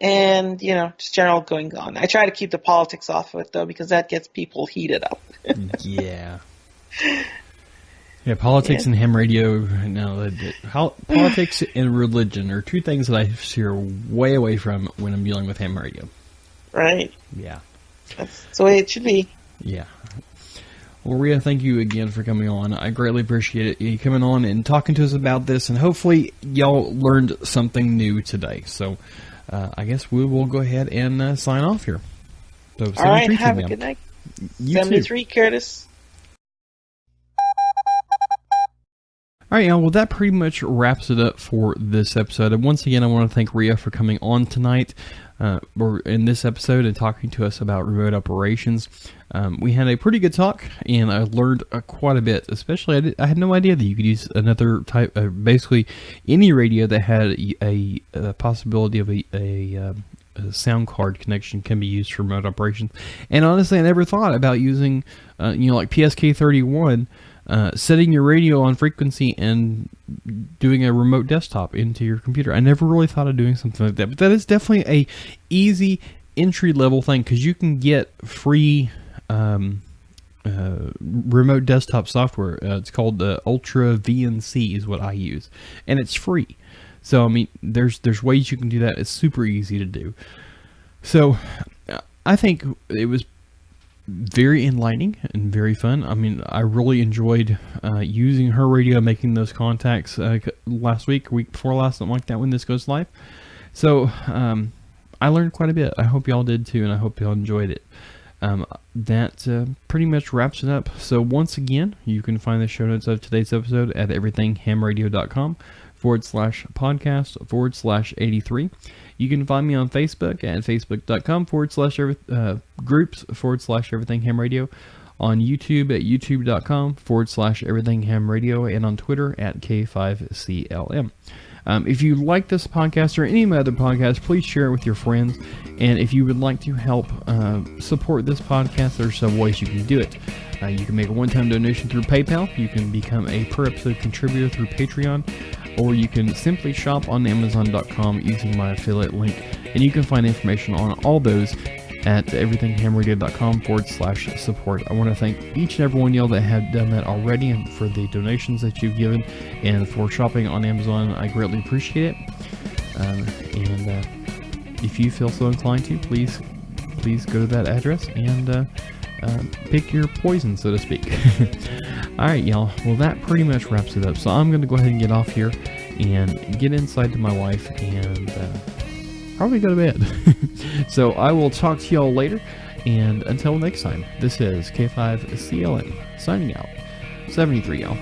And, just general going on. I try to keep the politics off of it, though, because that gets people heated up. Yeah. Yeah, politics and ham radio. No, politics and religion are two things that I steer way away from when I'm dealing with ham radio. Right. Yeah. That's the way it should be. Yeah. Well, Ria, thank you again for coming on. I greatly appreciate it, you coming on and talking to us about this, and hopefully y'all learned something new today. So I guess we will go ahead and sign off here. So, all right, have a good night. You 73, too. Curtis. All right, y'all. Well, that pretty much wraps it up for this episode. And once again, I want to thank Ria for coming on tonight, or in this episode, and talking to us about remote operations. We had a pretty good talk, and I learned quite a bit. Especially, I had no idea that you could use another type, basically any radio that had a possibility of a sound card connection can be used for remote operations. And honestly, I never thought about using, like PSK31. Setting your radio on frequency and doing a remote desktop into your computer. I never really thought of doing something like that, but that is definitely a easy entry-level thing, because you can get free remote desktop software. It's called the Ultra VNC is what I use, and it's free. So I mean, there's ways you can do that. It's super easy to do. So I think it was very enlightening and very fun. I mean, I really enjoyed using her radio, making those contacts last week before last, something like that, when this goes live. So I learned quite a bit. I hope y'all did too, and I hope y'all enjoyed it. That pretty much wraps it up. So once again, you can find the show notes of today's episode at everythinghamradio.com/podcast/83. You can find me on Facebook at facebook.com/groups/everythinghamradio. on YouTube at youtube.com/everythinghamradio, and on Twitter at K5CLM. If you like this podcast or any of my other podcasts, please share it with your friends. And if you would like to help support this podcast, there's some ways you can do it. You can make a one-time donation through PayPal. You can become a per-episode contributor through Patreon. Or you can simply shop on Amazon.com using my affiliate link. And you can find information on all those at everythinghamradio.com/support. I want to thank each and every one of y'all that have done that already, and for the donations that you've given, and for shopping on Amazon. I greatly appreciate it. And if you feel so inclined to, please go to that address and pick your poison, so to speak. Alright, y'all. Well, that pretty much wraps it up. So I'm going to go ahead and get off here and get inside to my wife and probably go to bed. So I will talk to y'all later, and until next time, this is K5CLM signing out. 73, y'all.